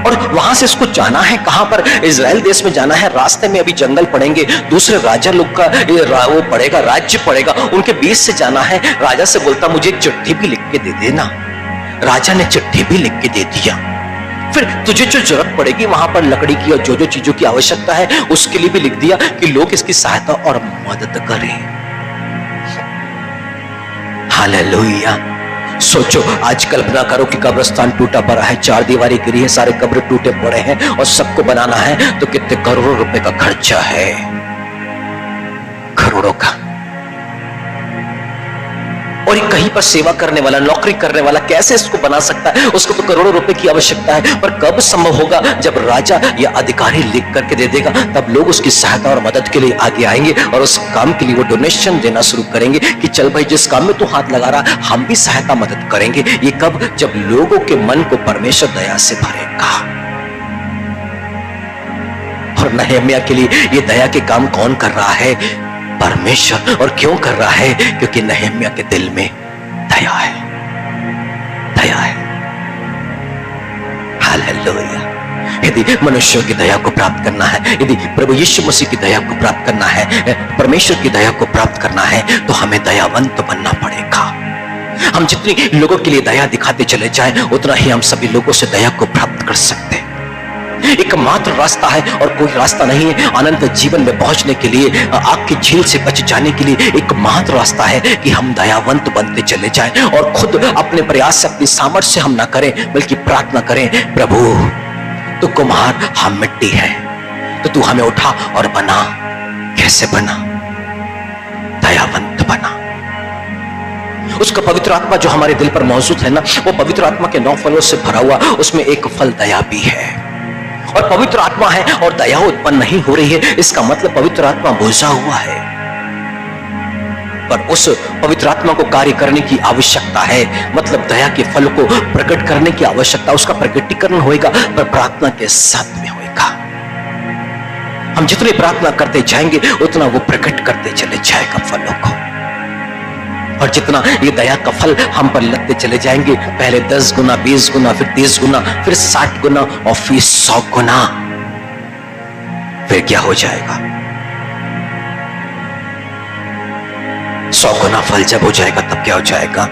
और वहां से इसको जाना है कहां पर, इजराइल देश में जाना है। रास्ते में अभी जंगल पड़ेंगे, दूसरे राजा लोग का वो पड़ेगा, राज्य पड़ेगा, उनके बीच से जाना है। राजा से बोलता मुझे चिट्ठी भी लिख के दे देना। राजा ने चिट्ठी भी लिख के दे दिया। फिर तुझे जो जरूरत पड़ेगी वहां पर लकड़ी की और जो जो चीजों की आवश्यकता है उसके लिए भी लिख दिया कि लोग इसकी सहायता और मदद करें। हालेलुया। सोचो, आज कल्पना करो कि कब्रिस्तान टूटा पड़ा है, चार दीवारी गिरी है, सारे कब्र टूटे पड़े हैं और सबको बनाना है तो कितने करोड़ों रुपए का खर्चा है, करोड़ों का। और ये कहीं पर सेवा करने वाला, नौकरी करने वाला कैसे इसको बना सकता है? उसको तो करोड़ों रुपए की आवश्यकता है। पर कब संभव होगा? जब राजा या अधिकारी लिख करके दे देगा, तब लोग उसकी सहायता और मदद के लिए आगे आएंगे और उस काम के लिए वो डोनेशन देना शुरू करेंगे कि चल भाई, जिस काम में तू हाथ लगा रहा, हम भी सहायता मदद करेंगे। ये कब? जब लोगों के मन को परमेश्वर दया से भरेगा। और नहम्याह के लिए ये दया के काम कौन कर रहा है? परमेश्वर। और क्यों कर रहा है? क्योंकि नहम्याह के दिल में दया है, दया है। हालेलुया। यदि मनुष्यों की दया को प्राप्त करना है, यदि प्रभु यीशु मसीह की दया को प्राप्त करना है, परमेश्वर की दया को प्राप्त करना है, तो हमें दयावंत बनना पड़ेगा। हम जितनी लोगों के लिए दया दिखाते चले जाएं, उतना ही हम सभी लोगों से दया को प्राप्त कर सकते हैं। एकमात्र रास्ता है और कोई रास्ता नहीं है अनंत जीवन में पहुंचने के लिए, आग की झील से बच जाने के लिए। एकमात्र रास्ता है कि हम दयावंत बनते चले जाएं और खुद अपने प्रयास से, अपनी सामर्थ्य से हम ना करें, बल्कि प्रार्थना करें, प्रभु तू कुम्हार, हम मिट्टी है, तो तू हमें उठा और बना। कैसे बना? दयावंत बना। उसका पवित्र आत्मा जो हमारे दिल पर मौजूद है ना, वो पवित्र आत्मा के 9 फलों से भरा हुआ, उसमें एक फल दया भी है। और पवित्र आत्मा है और दया उत्पन्न नहीं हो रही है, इसका मतलब पवित्र आत्मा बुझा हुआ है। पर उस पवित्र आत्मा को कार्य करने की आवश्यकता है, मतलब दया के फल को प्रकट करने की आवश्यकता। उसका प्रकटीकरण होएगा, पर प्रार्थना के साथ में होएगा। हम जितनी प्रार्थना करते जाएंगे, उतना वो प्रकट करते चले जाएगा फलों को। और जितना ये दया का फल हम पर लगते चले जाएंगे, पहले 10 गुना, 20 गुना, फिर 30 गुना, फिर 60 गुना और फिर 100 गुना, फिर क्या हो जाएगा? 100 गुना फल जब हो जाएगा, तब क्या हो जाएगा?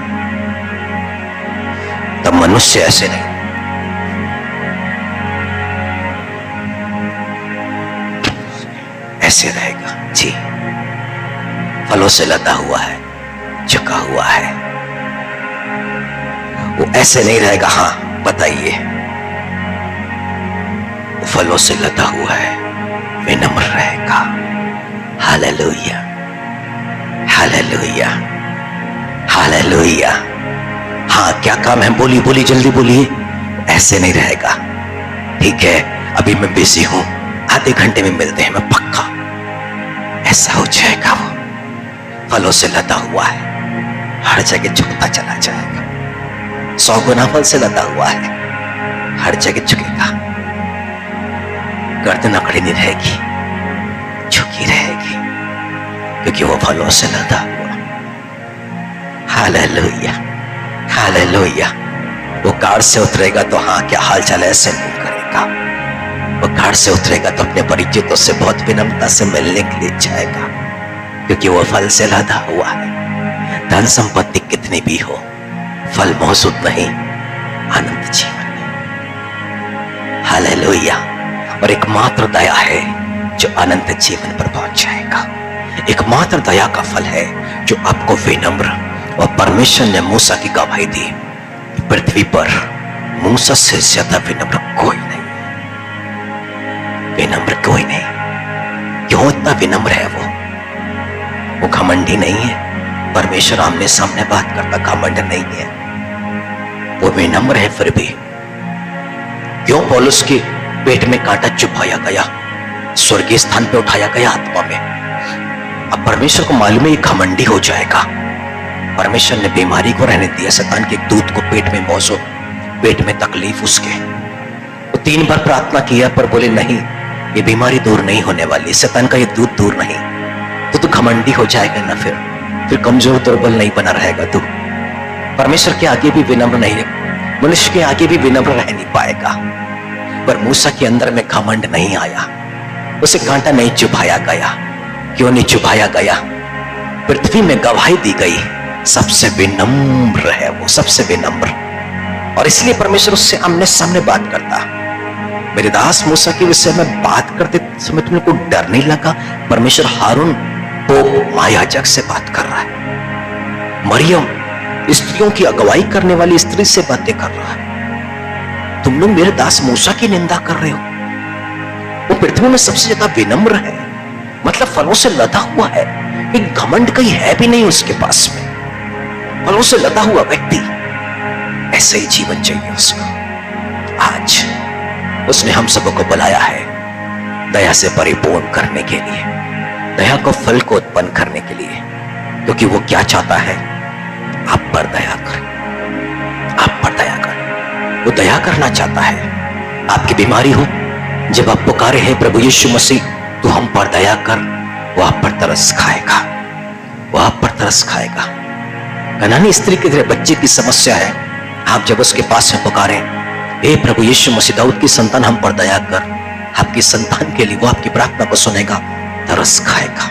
तब मनुष्य ऐसे नहीं, ऐसे रहेगा जी, फलों से लदा हुआ है, झुका हुआ है। वो ऐसे नहीं रहेगा। हाँ बताइए, वो फलों से लदा हुआ है, विनम्र रहेगा। Hallelujah, hallelujah, hallelujah. हाँ, क्या काम है? बोली बोली, जल्दी बोलिए। ऐसे नहीं रहेगा। ठीक है, अभी मैं बिजी हूं, आधे घंटे में मिलते हैं, मैं पक्का। ऐसा हो जाएगा। वो फलों से लदा हुआ है, हर जगह झुकता चला जाएगा। 100 गुना फल से लदा हुआ है, हर जगह झुकेगा। गर्दन अकड़ी नहीं रहेगी, झुकी रहेगी, क्योंकि वो फलों से लदा हुआ। Hallelujah, hallelujah. वो कार से उतरेगा तो हाँ, क्या हाल चाल है, ऐसे नहीं करेगा। वो कार से उतरेगा तो अपने परिचितों से बहुत विनम्रता से मिलने के लिए जाएगा, क्योंकि वो फल से लदा हुआ है। धन संपत्ति कितनी भी हो, फल मौजूद नहीं अनंत जीवन में। हालेलुया। और एकमात्र दया है जो अनंत जीवन पर पहुंच जाएगा। एकमात्र दया का फल है जो आपको विनम्र, और परमेश्वर ने मूसा की गवाही दी, पृथ्वी पर मूसा से ज्यादा विनम्र कोई नहीं, विनम्र कोई नहीं। क्यों इतना विनम्र है? वो घमंडी नहीं है। परमेश्वर आमने सामने बात करता, घमंड नहीं है, वो विनम्र है। फिर भी क्यों पौलुस के पेट में कांटा चुभाया गया, स्वर्गीय स्थान पे उठाया गया आत्मा में? अब परमेश्वर को मालूम है ये घमंडी हो जाएगा। परमेश्वर ने बीमारी को रहने दिया, शैतान के दूत को पेट में मौजूद, पेट में तकलीफ उसके। वो 3 बार प्रार्थना किया, पर बोले नहीं, ये बीमारी दूर नहीं होने वाली, शैतान का ये दूत दूर नहीं। तो तू घमंडी हो जाएगा ना, फिर कमजोर दुर्बल नहीं बना रहेगा तू। परमेश्वर के आगे भी विनम्र नहीं है, मनुष्य के आगे भी विनम्र रह नहीं पाएगा। पर मूसा के अंदर में घमंड नहीं आया, उसे कांटा नहीं चुभाया गया। क्यों नहीं चुभाया गया? पृथ्वी में गवाही दी गई, सबसे विनम्र है वो, सबसे विनम्र। और इसलिए परमेश्वर उससे आमने सामने बात करता। मेरे दास मूसा के विषय में बात करते समय तुमको डर नहीं लगा? परमेश्वर हारून तो महायाजक से बात कर रहा है। मरियम स्त्रियों की अगुवाई करने वाली स्त्री से बातें कर रहा है। तुम लोग मेरे दास मूसा की निंदा कर रहे हो। वो पृथ्वी में सबसे ज्यादा विनम्र है, मतलब फलों से लदा हुआ है, एक घमंड कहीं है भी नहीं उसके पास में। फलों से लदा हुआ व्यक्ति, ऐसे ही जीवन चाहिए उसको। आज उसने हम सबको बुलाया है दया से परिपूर्ण करने के लिए, दया को फल को उत्पन्न करने के लिए, क्योंकि वो क्या चाहता है? आप पर दया कर, आप पर दया कर। वो दया करना चाहता है। आपकी बीमारी हो, जब आप पुकारे हैं प्रभु यीशु मसीह तू हम पर दया कर, वो आप पर तरस खाएगा, वो आप पर तरस खाएगा। कनानी स्त्री के बच्चे की समस्या है, आप जब उसके पास में पुकारे हे प्रभु यीशु मसीह दाऊद की संतान हम पर दया कर, आपकी संतान के लिए वो आपकी प्रार्थना को सुनेगा, तरस खाएगा।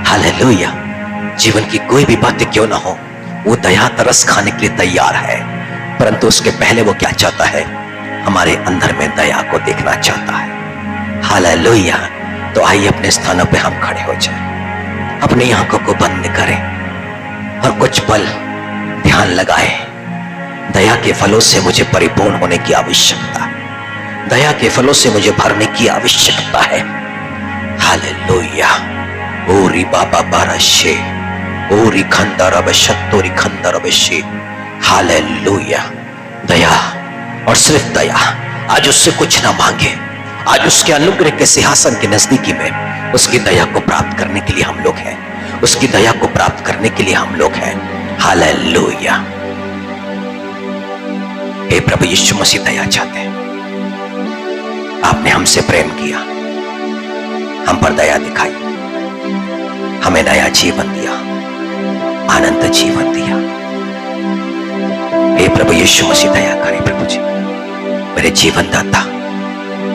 हालेलुया। जीवन की कोई भी बातें क्यों ना हो, वो दया तरस खाने के लिए तैयार है, परंतु उसके पहले वो क्या चाहता है? हमारे अंदर में दया को देखना चाहता है। हालेलुया। तो आइए अपने स्थानों पे हम खड़े हो जाएं, अपनी आंखों को बंद करें और कुछ पल ध्यान लगाएं। दया के फलों से मुझे परिपूर्ण होने की आवश्यकता है, दया के फलों से मुझे भरने की आवश्यकता है। हालेलुया। ओरी बाबा बारशे, ओरी खंडर अबशत्तोरी खंडर अबशे। हालेलुया। दया और सिर्फ दया। आज उससे कुछ ना मांगे, आज उसके अनुग्रह के सिंहासन के नजदीकी में उसकी दया को प्राप्त करने के लिए हम लोग हैं, उसकी दया को प्राप्त करने के लिए हम लोग हैं। हालेलुया। हे प्रभु यीशु मसीह दया चाहते हैं, आपने हमसे प्रेम किया, हम पर दया दिखाई, हमें नया जीवन दिया, अनंत जीवन दिया। हे प्रभु यीशु मसीह दया करे प्रभु जी, मेरे जीवन दाता,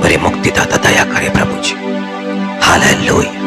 मेरे मुक्तिदाता दया करे प्रभु जी। हालेलुया।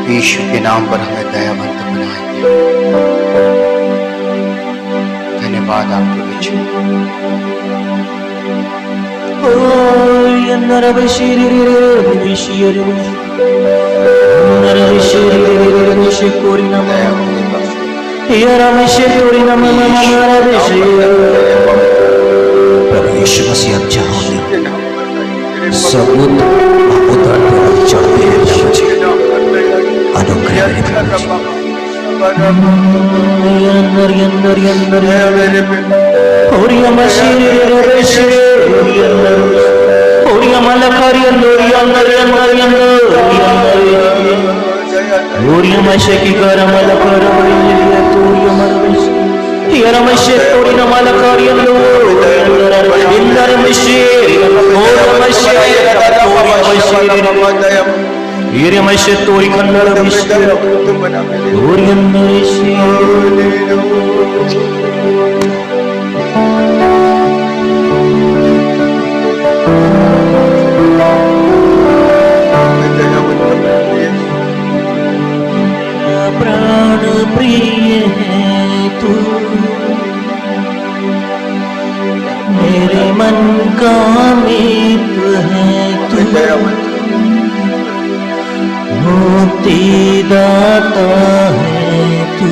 यीशु के नाम पर हमें दयावंत बनाएंगे। धन्यवाद आपके बच्चे। प्रभु यीशु मसीह अब जहां सबूत उतर चढ़ते हैं प्रभु जी, अनुग्रह मेरे प्रभु जी। प्राण प्रिय है तू, मेरे मन का मीत है तू, मुक्ति दाता है तू,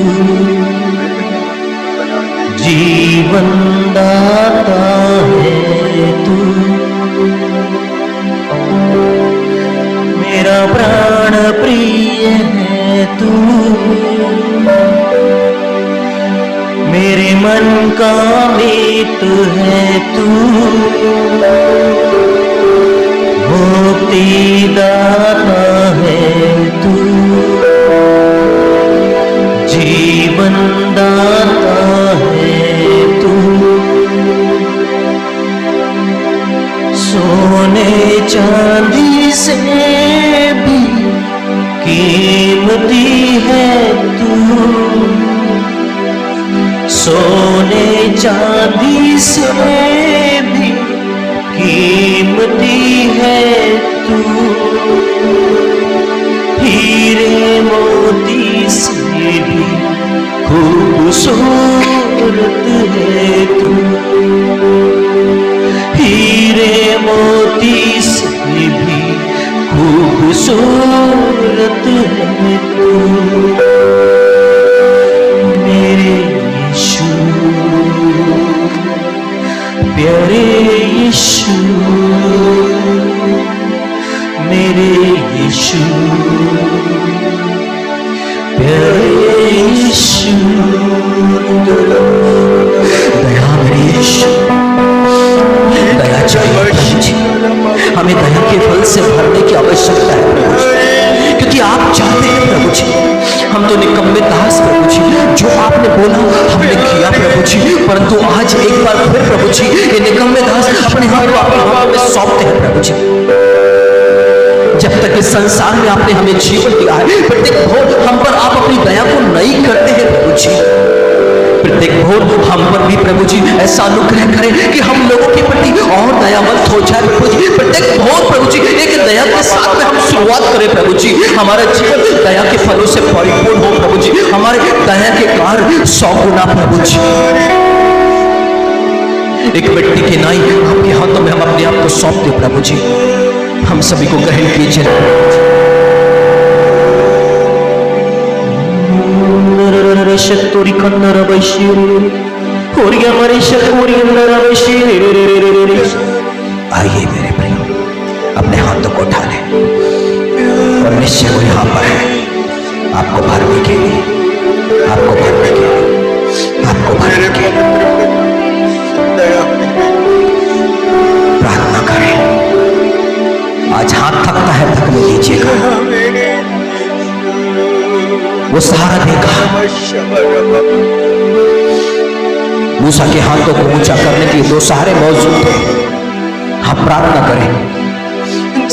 जीवन दाता है तू, मेरा प्राण प्रिय है तू, मेरे मन का मीत है तू, मुक्ति दाता है सोने चांदी से भी कीमती है तू, सोने चांदी से भी कीमती है तू, हीरे मोती से भी खूबसूरत है तू, हीरे मोती से भी खूबसूरत है तू, मेरे यीशु, प्यारे यीशु, मेरे यीशु, प्यारे यीशु। दया मेरे यीशु, दया चाहिए प्रभु जी, हमें दया के फल से भरने की आवश्यकता है प्रभु जी, क्योंकि आप चाहते हैं प्रभु जी। हम तो निकम्मे दास प्रभु जी, जो आपने बोला हमने किया प्रभु जी, परंतु आज एक बार फिर प्रभु जी ये निकम्मे दास अपने हाथ को आपके हाथ में सौंपते हैं प्रभु जी। जब तक इस संसार में आपने हमें जीवन दिया है, प्रत्येक भोर हम पर आप अपनी दया को नई करते हैं प्रभु जी। प्रत्येक भोर हम पर भी प्रभु जी ऐसा अनुग्रह करें कि हम लोगों के प्रति और दयावंत हो जाए प्रभु जी। प्रत्येक भोर प्रभु जी एक दया के साथ में हम शुरुआत करें प्रभु जी, हमारा जीवन दया के फलों से परिपूर्ण हो प्रभु जी, हमारे दया के कार्य 100 गुना प्रभु जी। एक मिट्टी के नाई आपके हाथों में हम अपने आप को सौंपते प्रभु जी, हम सभी को ग्रहण कीजिए। शक्तोरी कन्नर बैशिरे होरिया मरे शक्तोरी कन्नर बैशिरे। आइए मेरे प्रिय, अपने हाथों को उठा लें और निश्चय वो यहाँ पर है आपको भरने के लिए, आपको भरने के लिए, आपको भरने के लिए। प्रार्थना करें, आज हाथ थकता है, थकने दीजिएगा, वो सहारा देगा। मूसा के हाथों को ऊंचा करने के लिए 2 सहारे मौजूद थे। आप प्रार्थना करें,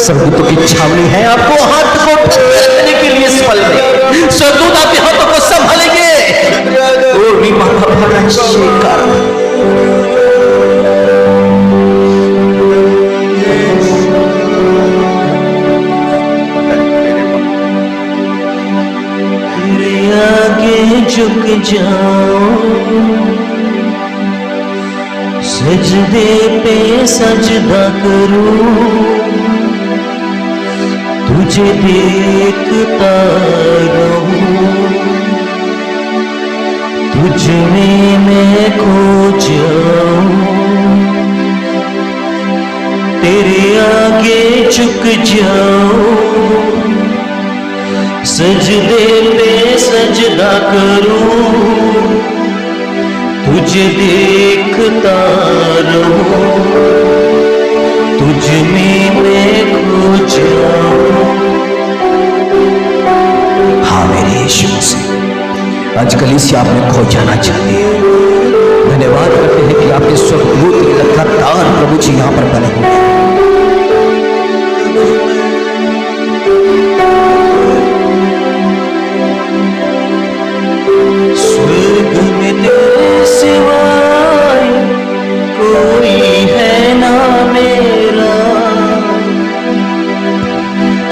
स्वर्गदूतों की छावनी है आपको हाथ को रखने के लिए इस पल में। स्वर्गदूत आपके हाथों को संभालेंगे। और भी माता भरा शेखर झुक जाऊं, सजदे पे सजदा करूं, तुझे देखता रहूं, तुझ में मैं खो जाऊं, तेरे आगे झुक जाऊं, सजदे पे सजदा करूं, तुझे देखता रहूं, तुझ में मैं खो जाऊं। हाँ मेरे यीशु मसीह, आज कलीसिया आपने खो जाना चाहती है। धन्यवाद करते हैं कि आपके स्वर्गदूत लगातार प्रभु जी यहाँ पर बने हुए हैं। स्वर्ग में तेरे सिवाय कोई है ना मेरा,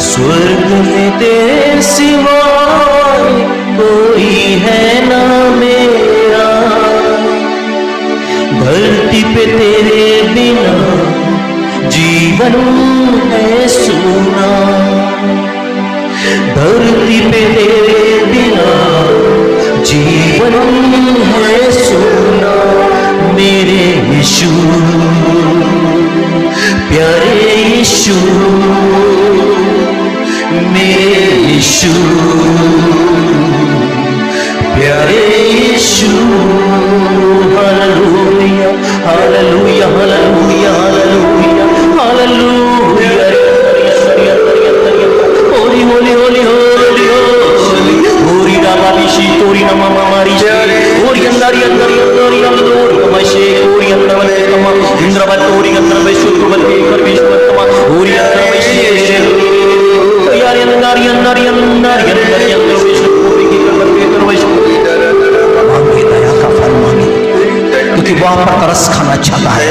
स्वर्ग में तेरे सिवाय कोई है ना मेरा, धरती पे तेरे बिना जीवन है सूना, धरती पे तेरे बिना जीवन है सोना। मेरे यीशु, प्यारे यीशु, मेरे यीशु, प्यारे Yeshu. Hallelujah hallelujah hallelujah hallelujah hallelujah. Holy holy holy holy holy होरी रामा बिशी तोरी नमा मारी होरी अंदारी अंदारी अंदारी अंदोरी मशे होरी अंदर कमा इंद्रवत होरी अंदर में शुद्ध बल के कर विश्व कमा आप पर तरस खाना चाहता है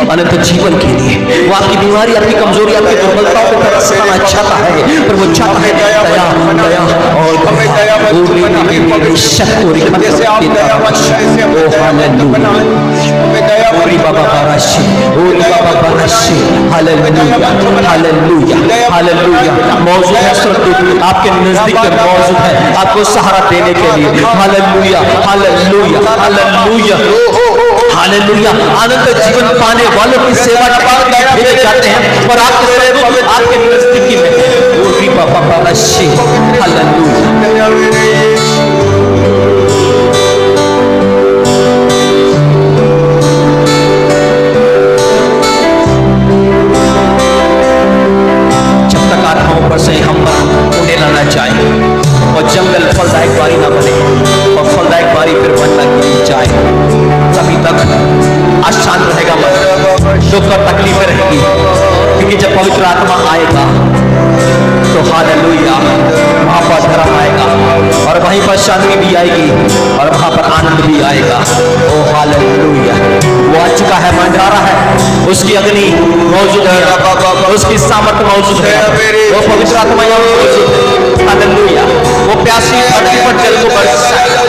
अनंत जीवन के लिए। वो आपकी बीमारी, आपकी कमजोरी, आपकी दुर्बलताओं पर तरस खाना चाहता है, पर वो चाहता है दया दया और बाबा बाराशी, बाबा बाराशी, हालेलुया हालेलुया हालेलुया। मौजूद है स्वर्गदूत आपके नजदीक में, मौजूद है आपको सहारा देने के लिए। Hallelujah hallelujah hallelujah hallelujah. अनंत जीवन पाने वालों की सेवा के लिए भेजे जाते हैं और आपके स्वर्गदूत आपके नजदीकी में। बाबा बाराशी, हालेलुया। पर से हम उन्हें लाना चाहें और जंगल फलदायक बारी ना बने और फलदायक बारी फिर बनना की जाए, तभी तक अशांत रहेगा मन, दुख और तकलीफें रहेगी। क्योंकि जब पवित्र आत्मा आएगा तो हालेलुया वहां पर धर्म आएगा और वहीं पर शांति भी आएगी और वहां पर आनंद भी आएगा। ओ हालेलुया। वो आ चुका है, मंडरा है, उसकी अग्नि मौजूद है, उसकी सामर्थ्य मौजूद है, वो पवित्र आत्मा यहाँ मौजूद है। हालेलुया। वो प्यासी धरती पर जल को बरसाएगा।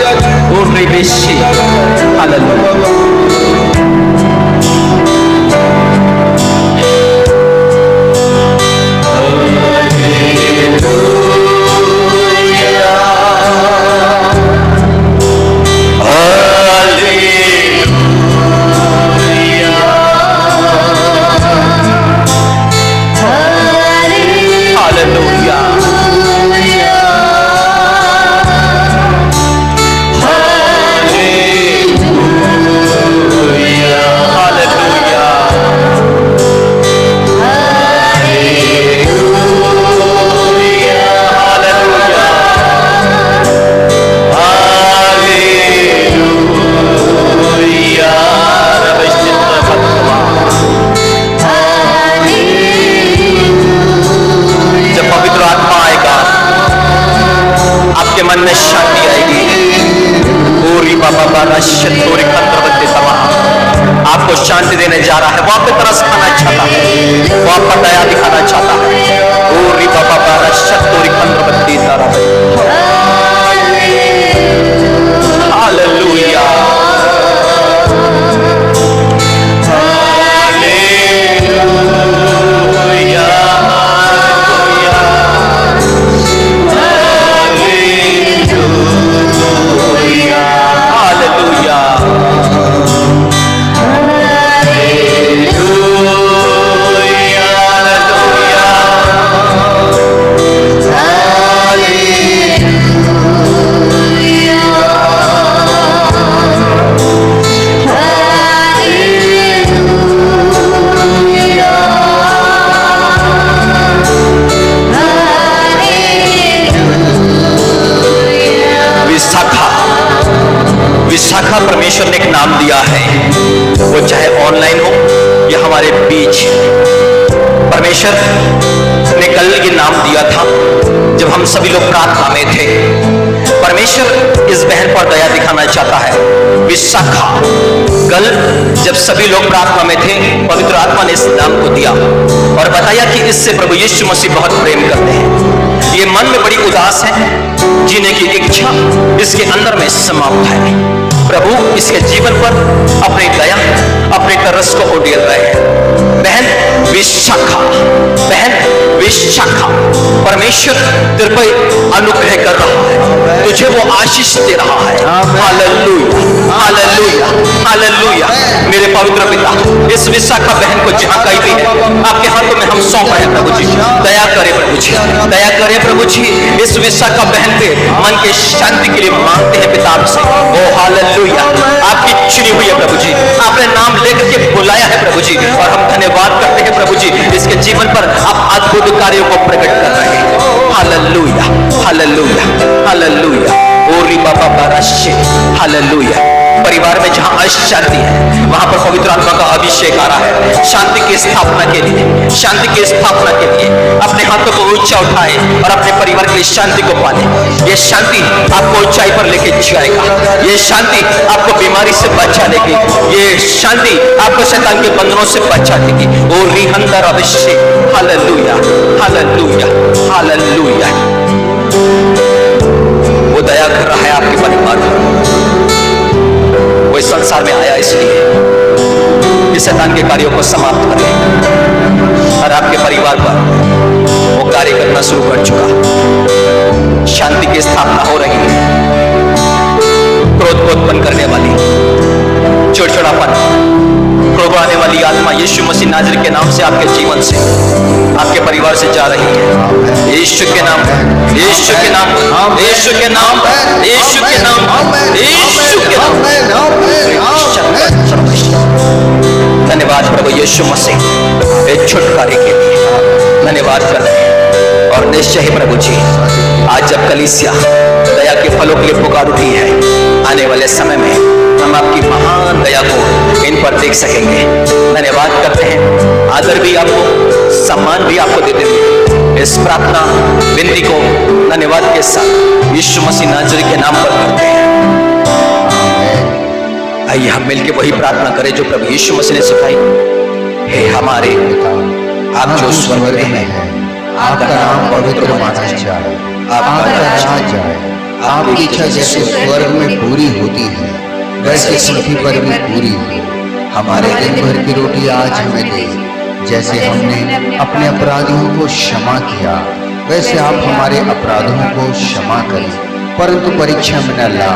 ओ रिबेशी, हालेलुया। मन में शांति आएगी। पूरी बाबा बारा शतोरी कंत्रवती तवा आपको शांति देने जा रहा है। वो आप पे तरस खाना चाहता है, वो आप पर दया दिखाना चाहता है। पूरी बाबा बारा शतोरी कंत्रवती तवा। हालेलुया विशाखा परमेश्वर ने एक नाम दिया है, वो चाहे ऑनलाइन हो या हमारे बीच। परमेश्वर ने कल ये नाम दिया था जब हम सभी लोग प्रार्थना में थे। परमेश्वर इस बहन पर दया दिखाना चाहता है। विशाखा कल जब सभी लोग प्रार्थना में थे, पवित्र आत्मा ने इस नाम को दिया और बताया कि इससे प्रभु यीशु मसीह बहुत प्रेम करते हैं। ये मन में बड़ी उदास है, जीने की इच्छा इसके अंदर में समाप्त है। प्रभु इसके जीवन पर अपनी दया, अपने तरस को उड़ेल रहे हैं। बहन विशाखा, बहन विशाखा, परमेश्वर तेरे पर अनुग्रह कर रहा है, तुझे वो आशीष दे रहा है। Hallelujah hallelujah hallelujah. मेरे पवित्र पिता, इस विशाखा बहन को जहां कहीं भी है आपके हाथों में हम सौंप रहे हैं। प्रभु जी दया करे, प्रभु जी दया करे। प्रभु जी इस विशाखा बहन पे मन के शांति के लिए मांगते हैं पिता आपसे। ओ हालेलुया, आपकी चुनी हुई है प्रभु जी, आपने नाम लेकर के बुलाया है प्रभु जी, और हम धन्यवाद करते हैं प्रभु जी, इसके जीवन पर आप अद्भुत कार्यों को प्रकट कर रहे हैं। Hallelujah hallelujah hallelujah. ओरी बाबा बाराशे, हालेलुया। परिवार में जहां अशांति है वहां पर पवित्र आत्मा का अभिषेक आ रहा है, शांति की स्थापना के लिए, शांति की स्थापना के लिए। अपने हाथों को ऊंचा उठाए और अपने परिवार के लिए शांति को पाले। ये शांति आपको ऊंचाई पर लेके जाएगा। ये शांति आपको बीमारी से बचा लेगी। ये शांति आपको शैतान के बंधनों से बचा देगी। ओ रिहंदर अवश्य, हालेलुया, हालेलुया, हालेलुया। वो दया कर रहा है आपके परिवार पर। वो इस संसार में आया इसलिए कि शैतान के कार्यों को समाप्त करे और आपके परिवार पर वो कार्य करना शुरू कर चुका। शांति की स्थापना हो रही है। क्रोध को उत्पन्न करने वाली, चिड़चिड़ापन, क्रोध आने वाली आत्मा यीशु मसीह नाज़री के नाम से आपके जीवन से, आपके परिवार से जा रही है। यीशु के नाम, यीशु के नाम, यीशु के नाम, यीशु के नाम, यीशु के नाम। धन्यवाद प्रभु यीशु मसीह एक छुटकारे के लिए धन्यवाद करते हैं। और निश्चय ही प्रभु जी, आज जब कलीसिया दया के फलों के लिए पुकार उठी है, आने वाले समय में हम आपकी महान दया को इन पर देख सकेंगे। धन्यवाद करते हैं। आदर भी आपको, सम्मान भी आपको देते हुए इस प्रार्थना विनती को धन्यवाद के साथ यीशु मसीह नाज़री के नाम पर करते हैं। आइए हम मिलकर वही प्रार्थना करें जो प्रभु यीशु मसीह ने सिखाई। हे हमारे पिता, आप जो स्वर्ग में हैं, आपका नाम पवित्र माना जाए, आपका राज्य आए, आपकी इच्छा जैसे स्वर्ग में पूरी होती है वैसे पृथ्वी पर भी पूरी हो। हमारे दिन भर की रोटी आज हमें दे, जैसे हमने अपने अपराधियों को क्षमा किया वैसे आप हमारे अपराधों को क्षमा करें। परंतु परीक्षा में न ला,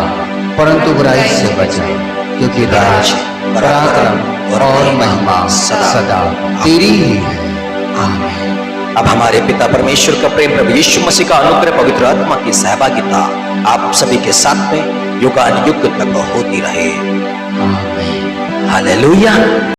परंतु बुराई से बचा, क्योंकि राज, पराक्रम और महिमा सदा तेरी ही है। आमीन। अब हमारे पिता परमेश्वर का प्रेम, प्रभु यीशु मसीह का अनुग्रह, पवित्र आत्मा की सहभागिता आप सभी के साथ में युगान युग तक होती रहे। आमीन। हालेलुया।